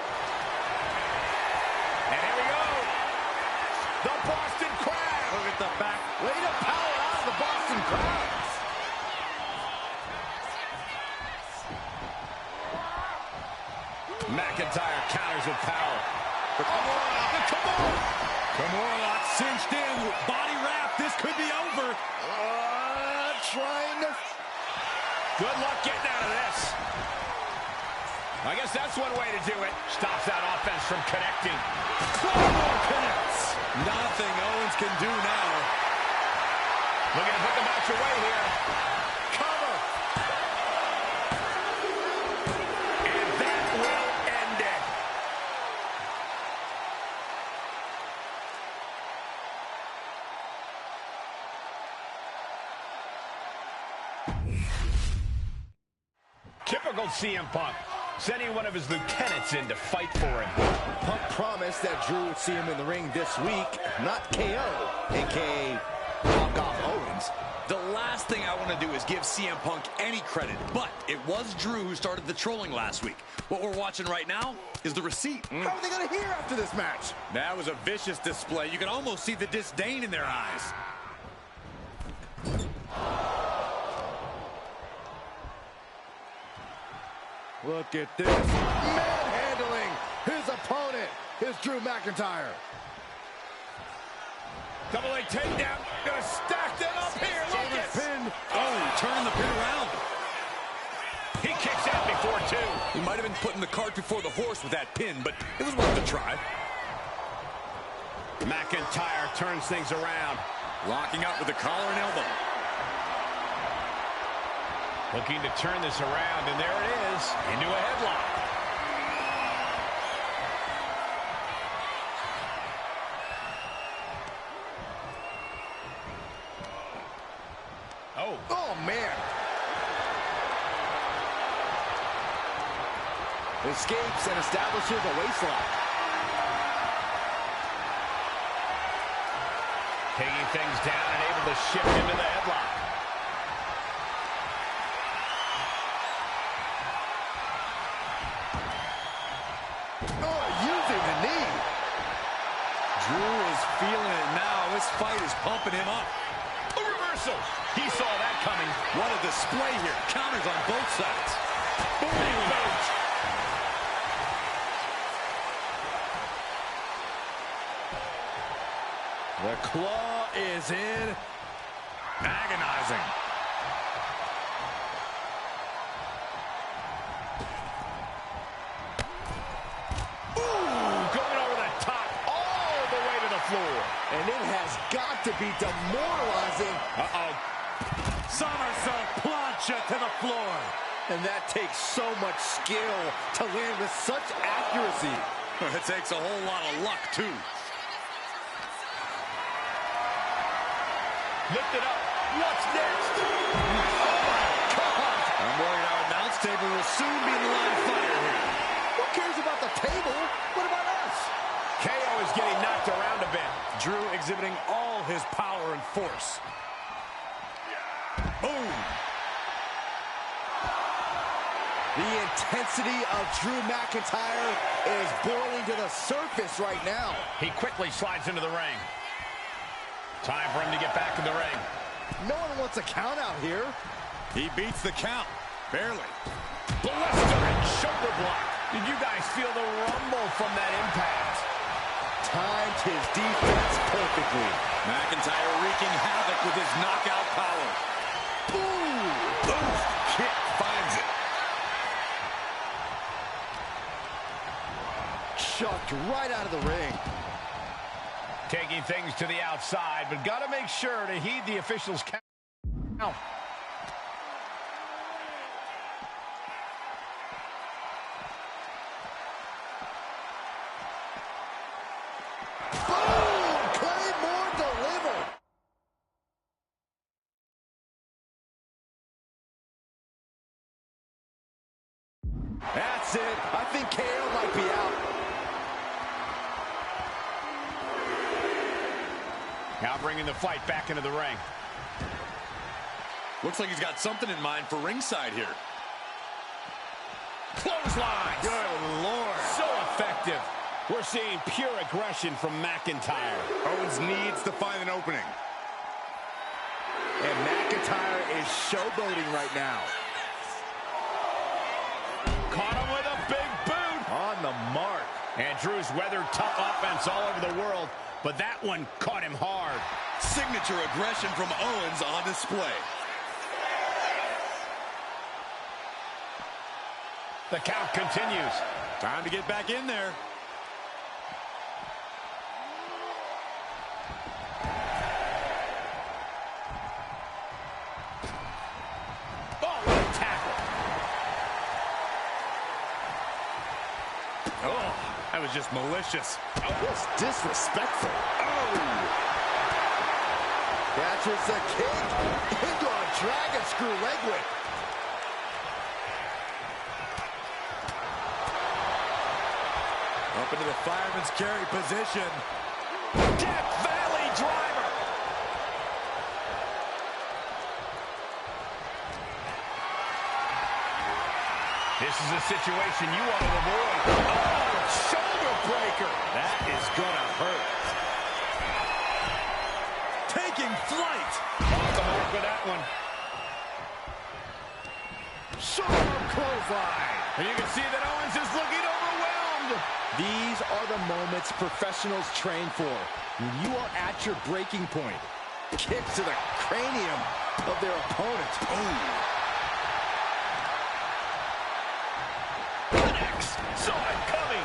And here we go. The Boston Crab. Look at the back. Way to power out of the Boston Crab. McIntyre counters with power. Kimura cinched in. Body wrap. This could be over. Trying to... Good luck getting out of this. I guess that's one way to do it. Stops that offense from connecting. Claymore connects. Nothing Owens can do now. Looking to put the match away here. Cover. And that will end it. Typical CM Punk, sending one of his lieutenants in to fight for him. Punk promised that Drew would see him in the ring this week, not KO, a.k.a. knock off Owens. The last thing I want to do is give CM Punk any credit, but it was Drew who started the trolling last week. What we're watching right now is the receipt. How are they going to hear after this match? That was a vicious display. You can almost see the disdain in their eyes. Look at this. Manhandling his opponent, is Drew McIntyre. Double leg takedown. Gonna stack that up here. Look at pin. Oh, turning the pin around. He kicks out before two. He might have been putting the cart before the horse with that pin, but it was worth a try. McIntyre turns things around. Locking up with the collar and elbow. Looking to turn this around, and there it is, into a headlock. Oh, man. Escapes and establishes a waistlock. Taking things down and able to shift into the headlock. Drew is feeling it now. This fight is pumping him up. A reversal. He saw that coming. What a display here. Counters on both sides. Boom. The claw is in. Agonizing. And it has got to be demoralizing. Somersault plancha to the floor. And that takes so much skill to land with such accuracy. It takes a whole lot of luck, too. Lift it up. What's next? Oh, my God. I'm worried our announce table will soon be line fire here. Who cares about the table? What about us? KO is getting knocked around a bit. Drew exhibiting all his power and force. Boom! The intensity of Drew McIntyre is boiling to the surface right now. He quickly slides into the ring. Time for him to get back in the ring. No one wants a count out here. He beats the count. Barely. Blistering shoulder block. Did you guys feel the rumble from that impact? Timed his defense perfectly. McIntyre wreaking havoc with his knockout power. Ooh! Oof! Kick finds it. Chucked right out of the ring. Taking things to the outside, but got to make sure to heed the officials' count. That's it. I think KO might be out. Now bringing the fight back into the ring. Looks like he's got something in mind for ringside here. Clothesline. Good Lord. So effective. We're seeing pure aggression from McIntyre. Owens needs to find an opening. And McIntyre is showboating right now. Caught him with a big boot. On the mark. And Drew's weathered tough offense all over the world, but that one caught him hard. Signature aggression from Owens on display. The count continues. Time to get back in there. Oh, what a tackle. Oh, that was just malicious. Oh, that's disrespectful. Oh. Catches the kick into a dragon screw leg whip. Up into the fireman's carry position. Death Valley driver. This is a situation you want to avoid. Oh, shoulder breaker. That is gonna hurt. Taking flight. Off the mark with that one. Sharp clothesline. And you can see that Owens is looking overwhelmed. These are the moments professionals train for. When you are at your breaking point. Kicks to the cranium of their opponent. Ooh. Connects. Saw it coming.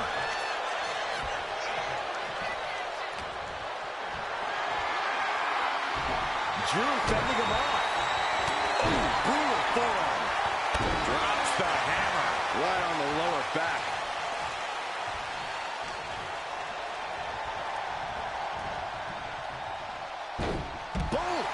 Drew fending him off. Ooh, brutal forearm. Drops the hammer. Right on the lower back. Boom!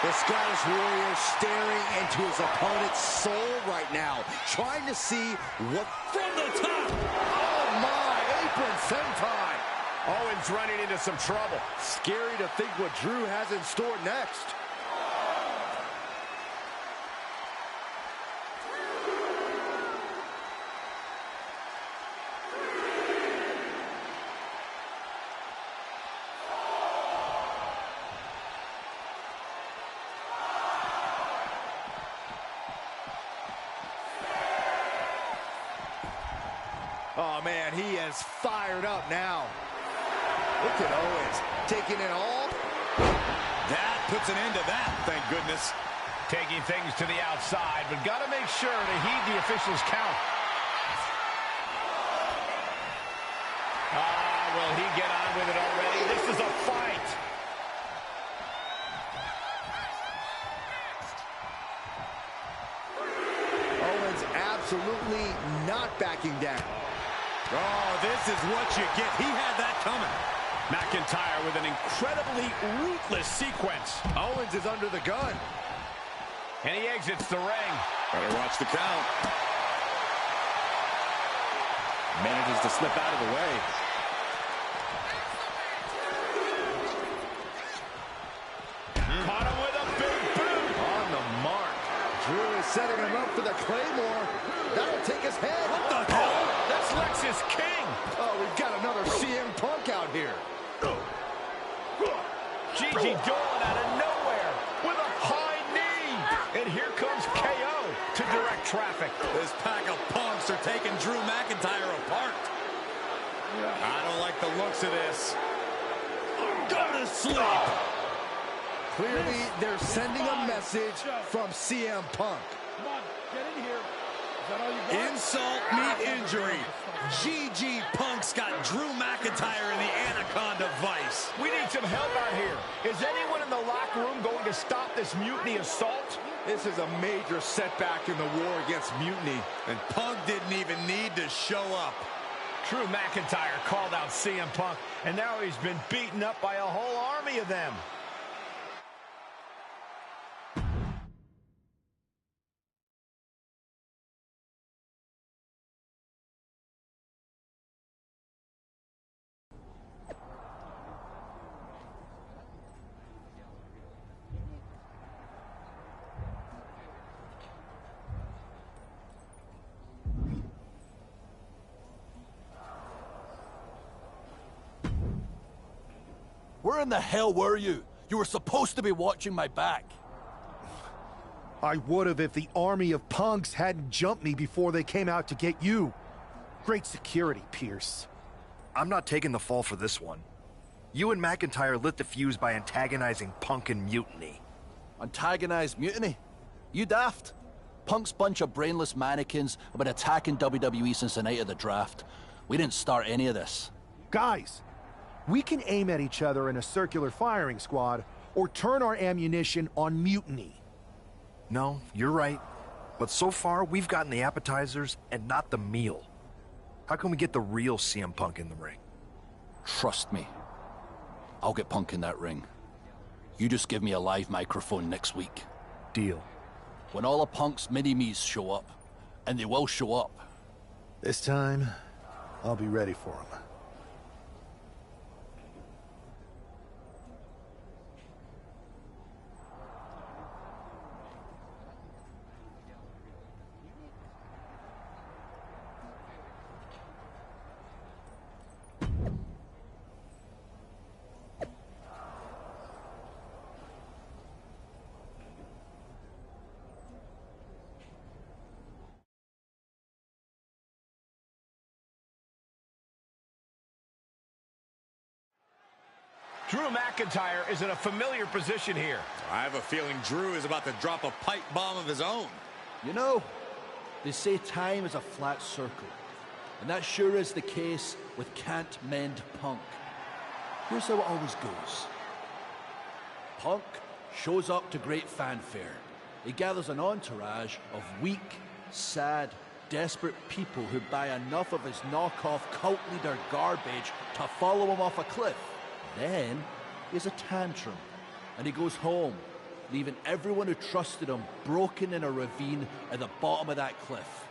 The Scottish Warrior staring into his opponent's soul right now, trying to see what From the top. Oh my, apron sentai. Owens running into some trouble. Scary to think what Drew has in store next. Oh, man, he is fired up now. Look at Owens taking it all. That puts an end to that, thank goodness. Taking things to the outside, but got to make sure to heed the official's count. Will he get on with it already? This is a fight. Owens absolutely not backing down. Oh, this is what you get. He had that coming. McIntyre with an incredibly ruthless sequence. Owens is under the gun. And he exits the ring. Better watch the count. Manages to slip out of the way. Caught him with a big boot. On the mark. Drew is setting him up for the Claymore. That'll take his head. What the hell? That's Lexus King. Oh, we've got another CM Punk out here. Gigi Dolan out of nowhere with a high knee. And here comes KO to direct traffic. This pack of punks are taking Drew McIntyre apart. I don't like the looks of this. Go to sleep. Clearly, they're sending a message from CM Punk. Come on, get in here. Is that all you got? Insult meet injury. GG Punk's got Drew McIntyre in the Anaconda Vice. We need some help out here. Is anyone in the locker room going to stop this mutiny assault? This is a major setback in the war against mutiny. And Punk didn't even need to show up. Drew McIntyre called out CM Punk, and now he's been beaten up by a whole army of them. Where in the hell were you? You were supposed to be watching my back. I would have if the army of punks hadn't jumped me before they came out to get you. Great security, Pierce. I'm not taking the fall for this one. You and McIntyre lit the fuse by antagonizing Punk and Mutiny. Antagonize Mutiny? You daft? Punk's bunch of brainless mannequins have been attacking WWE since the night of the draft. We didn't start any of this. Guys, we can aim at each other in a circular firing squad or turn our ammunition on Mutiny. No, you're right. But so far, we've gotten the appetizers and not the meal. How can we get the real CM Punk in the ring? Trust me. I'll get Punk in that ring. You just give me a live microphone next week. Deal. When all of Punk's mini-me's show up, and they will show up. This time, I'll be ready for him. Drew McIntyre is in a familiar position here. I have a feeling Drew is about to drop a pipe bomb of his own. You know, they say time is a flat circle. And that sure is the case with Can't Mend Punk. Here's how it always goes. Punk shows up to great fanfare. He gathers an entourage of weak, sad, desperate people who buy enough of his knockoff cult leader garbage to follow him off a cliff. Then, he has a tantrum, and he goes home, leaving everyone who trusted him broken in a ravine at the bottom of that cliff.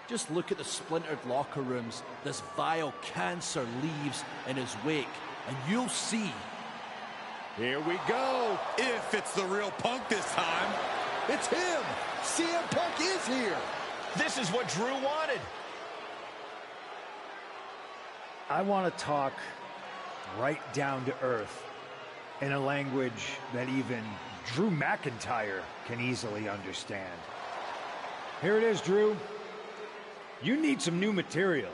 Just look at the splintered locker rooms this vile cancer leaves in his wake, and you'll see. Here we go. If it's the real Punk this time. It's him! CM Punk is here! This is what Drew wanted. I want to talk right down to earth in a language that even Drew McIntyre can easily understand. Here it is, Drew. You need some new material.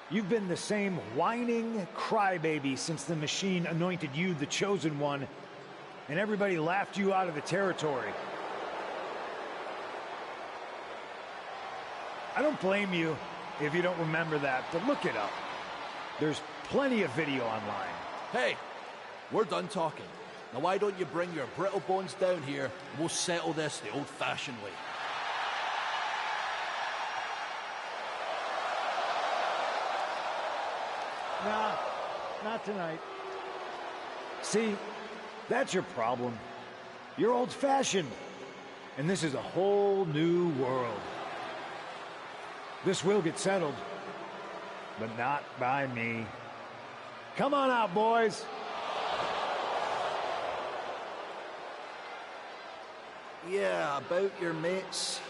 You've been the same whining crybaby since the Machine anointed you the chosen one, and everybody laughed you out of the territory. I don't blame you if you don't remember that, but look it up. There's plenty of video online. Hey, we're done talking. Now why don't you bring your brittle bones down here and we'll settle this the old-fashioned way. Nah, not tonight. See, that's your problem. You're old-fashioned, and this is a whole new world. This will get settled, but not by me. Come on out, boys. Yeah, about your mates.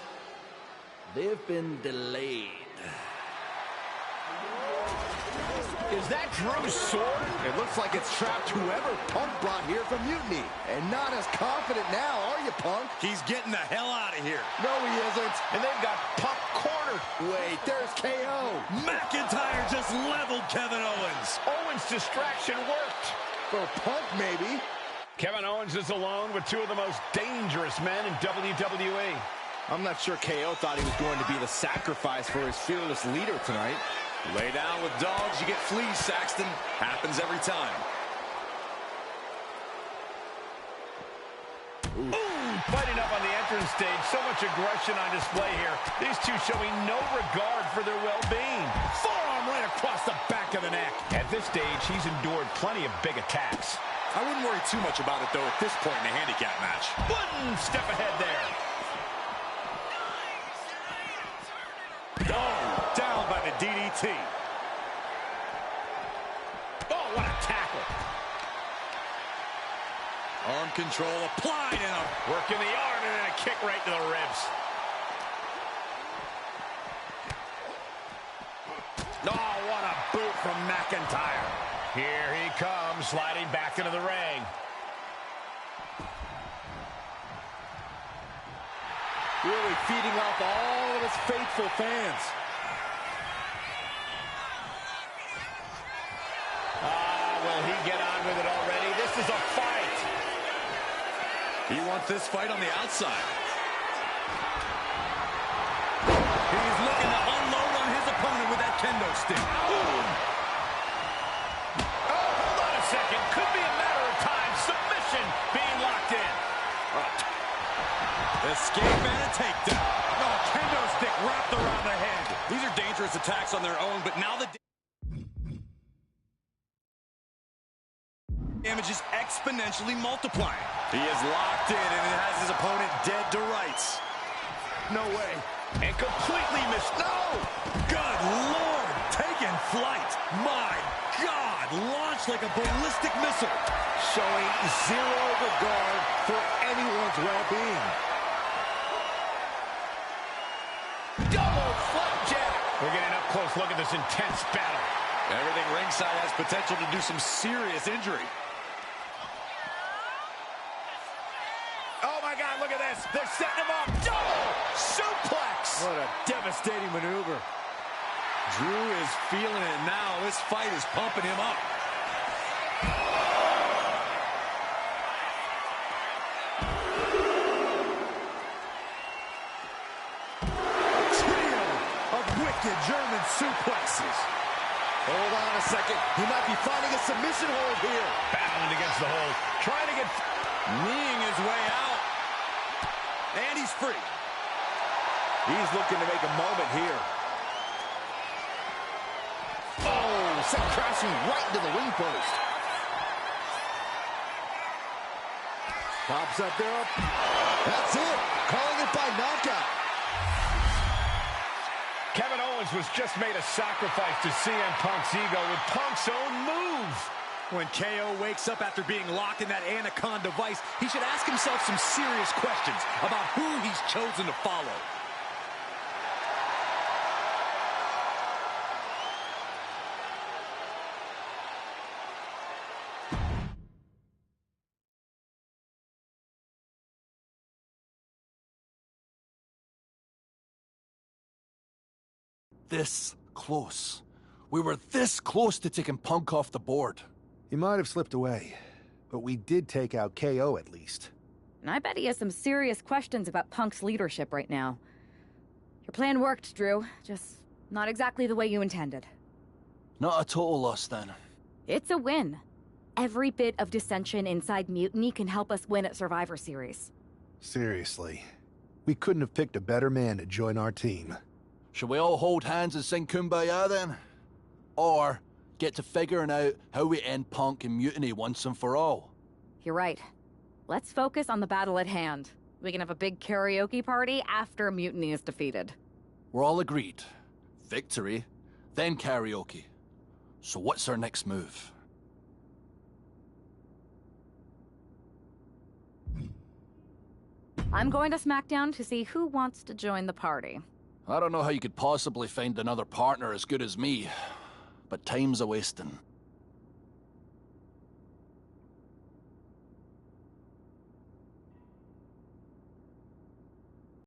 They've been delayed. Is that Drew's sword? It looks like it's trapped whoever Punk brought here from Mutiny. And not as confident now, are you, Punk? He's getting the hell out of here. No, he isn't. And they've got Punk cornered. Wait, there's KO. McIntyre just leveled Kevin Owens. Owens' distraction worked. For Punk, maybe. Kevin Owens is alone with two of the most dangerous men in WWE. I'm not sure KO thought he was going to be the sacrifice for his fearless leader tonight. Lay down with dogs, you get fleas, Saxton. Happens every time. Ooh, fighting up on the entrance stage. So much aggression on display here. These two showing no regard for their well-being. Forearm right across the back of the neck. At this stage, he's endured plenty of big attacks. I wouldn't worry too much about it, though, at this point in the handicap match. One step ahead there. Oh, down by the DDT. Oh, what a tackle. Arm control applied and a working the arm and then a kick right to the ribs. Oh, what a boot from McIntyre. Here he comes, sliding back into the ring. Really feeding off all of his faithful fans. Will he get on with it already? This is a fight. He wants this fight on the outside. He's looking to unload on his opponent with that kendo stick. Boom! Oh, hold on a second. Could be a matter of time. Submission being locked in. Escape and a takedown. Oh, kendo stick wrapped around the head. These are dangerous attacks on their own, but now the damage is exponentially multiplying. He is locked in and it has his opponent dead to rights. No way. And completely missed. No! Good Lord! Taking flight. My God! Launched like a ballistic missile. Showing zero regard for anyone's well-being. Double flapjack. We're getting up close. Look at this intense battle. Everything ringside has potential to do some serious injury. Oh, my God, look at this. They're setting him up. Double suplex. What a devastating maneuver. Drew is feeling it now. This fight is pumping him up. Trio of wicked German suplexes. Hold on a second. He might be finding a submission hold here. Battling against the hold. Trying to get... Kneeing his way out. And he's free. He's looking to make a moment here. Oh, sent crashing right into the ring post. Pops up there. That's it. Calling it by knockout. Kevin Owens was just made a sacrifice to CM Punk's ego with Punk's own move. When KO wakes up after being locked in that Anaconda vice, he should ask himself some serious questions about who he's chosen to follow. This close. We were this close to taking Punk off the board. He might have slipped away, but we did take out KO at least. And I bet he has some serious questions about Punk's leadership right now. Your plan worked, Drew. Just not exactly the way you intended. Not a total loss, then. It's a win. Every bit of dissension inside Mutiny can help us win at Survivor Series. Seriously. We couldn't have picked a better man to join our team. Shall we all hold hands and sing Kumbaya, then? Or get to figuring out how we end Punk and Mutiny once and for all? You're right. Let's focus on the battle at hand. We can have a big karaoke party after Mutiny is defeated. We're all agreed. Victory, then karaoke. So what's our next move? I'm going to SmackDown to see who wants to join the party. I don't know how you could possibly find another partner as good as me, but time's a-wasting.